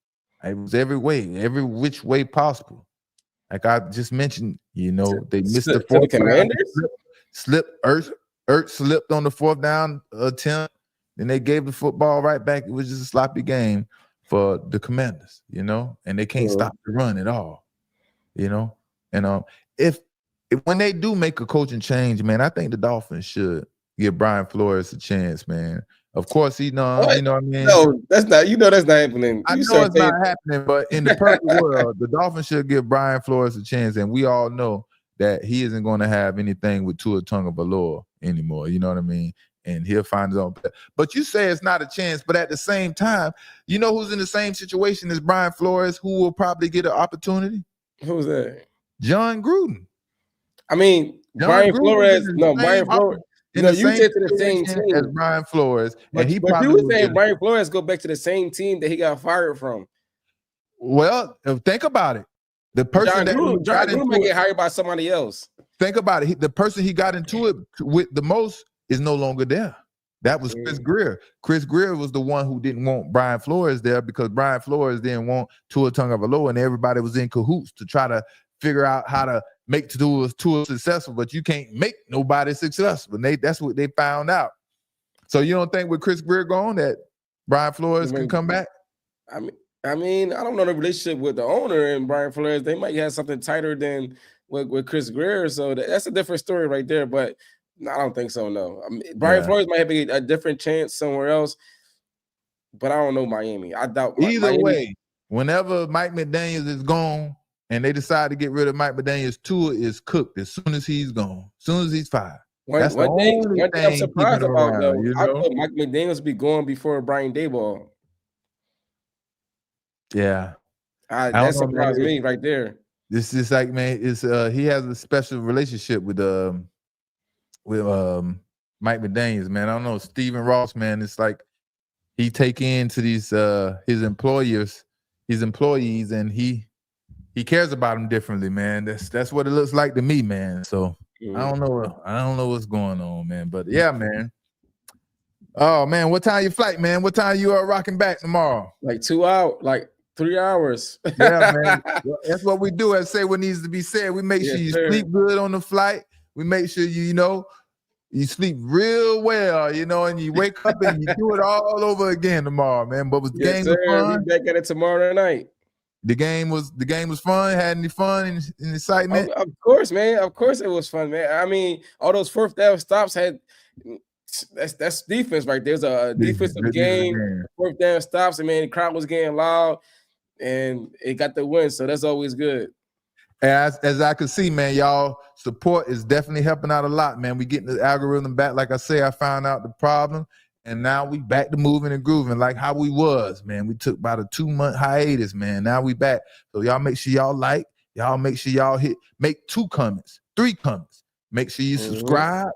It was every which way possible. Like I just mentioned, they missed the fourth down. Ertz slipped on the fourth down attempt, and they gave the football right back. It was just a sloppy game for the Commanders, and they can't stop the run at all, And if when they do make a coaching change, man, I think the Dolphins should give Brian Flores a chance, man. Of course, you know what I mean? No, that's not happening. I know it's not happening, but in the perfect world, the Dolphins should give Brian Flores a chance, and we all know that he isn't going to have anything with Tua Tagovailoa anymore. You know what I mean? And he'll find his own. But you say it's not a chance, but at the same time, you know who's in the same situation as Brian Flores, who will probably get an opportunity? Who's that? John Gruden. I mean, Brian Flores. No, Brian Flores. You said to the same team as Brian Flores, but he was saying Brian Flores go back to the same team that he got fired from. Well, think about it. The person John Gruden might get hired by somebody else. Think about it. The person he got into it with the most is no longer there. That was Chris Greer. Chris Greer was the one who didn't want Brian Flores there because Brian Flores didn't want Tua Tagovailoa, and everybody was in cahoots to try to figure out how to make Tua successful, but you can't make nobody successful. And that's what they found out. So you don't think with Chris Greer gone that Brian Flores can come back? I mean, I don't know the relationship with the owner and Brian Flores. They might have something tighter than with Chris Greer. So that's a different story right there. But I don't think so, no. I mean, Brian Flores might have a different chance somewhere else, but I don't know Miami. I doubt either way, whenever Mike McDaniels is gone, and they decide to get rid of Mike McDaniels, Tua is cooked as soon as he's gone, as soon as he's fired. One thing I'm surprised about, though, I thought Mike McDaniels be going before Brian Daboll. Yeah. That surprised me right there. This is like, man, he has a special relationship with Mike McDaniels, man. I don't know, Stephen Ross, man. It's like he take into these his employees, and he cares about them differently, man. That's what it looks like to me, man. So I don't know what's going on, man. But yeah, man. Oh man, what time your flight, man? What time you are rocking back tomorrow? Like 2 hours, like 3 hours. Yeah, man. That's what we do. I say what needs to be said. We make sure you sleep good on the flight. We make sure you sleep real well, and you wake up and you do it all over again tomorrow, man. But was the game fun? We'll be back at it tomorrow night. The game was fun. Had any fun and excitement? Of course, man. Of course it was fun, man. I mean, all those fourth down stops that's defense right there. There's a defensive game. Fourth down stops, and man, the crowd was getting loud, and it got the win. So that's always good. As I could see, man, y'all support is definitely helping out a lot, man. We getting the algorithm back. Like I say, I found out the problem. And now we back to moving and grooving like how we was, man. We took about a 2-month hiatus, man. Now we back. So y'all make sure y'all like. Y'all make sure y'all make 2 comments, 3 comments. Make sure you subscribe.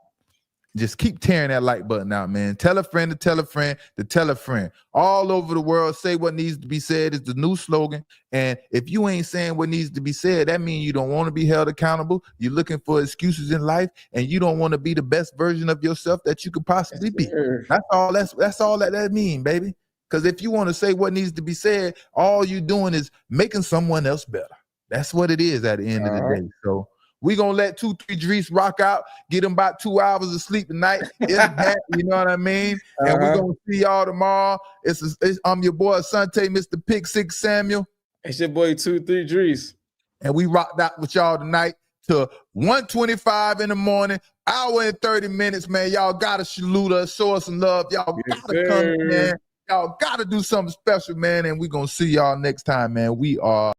Just keep tearing that like button out, man. Tell a friend to tell a friend to tell a friend. All over the world, say what needs to be said is the new slogan. And if you ain't saying what needs to be said, that means you don't want to be held accountable. You're looking for excuses in life, and you don't want to be the best version of yourself that you could possibly be. That's all that means, baby. Because if you want to say what needs to be said, all you doing is making someone else better. That's what it is at the end of the day. So we're going to let 2-3 Drees rock out, get them about 2 hours of sleep tonight. It's that, you know what I mean? And we're going to see y'all tomorrow. I'm your boy, Asante, Mr. Pick Six Samuel. It's your boy, 2-3 Drees. And we rocked out with y'all tonight to 1:25 in the morning, hour and 30 minutes, man. Y'all got to salute us, show us some love. Y'all got to come, man. Y'all got to do something special, man. And we're going to see y'all next time, man. We are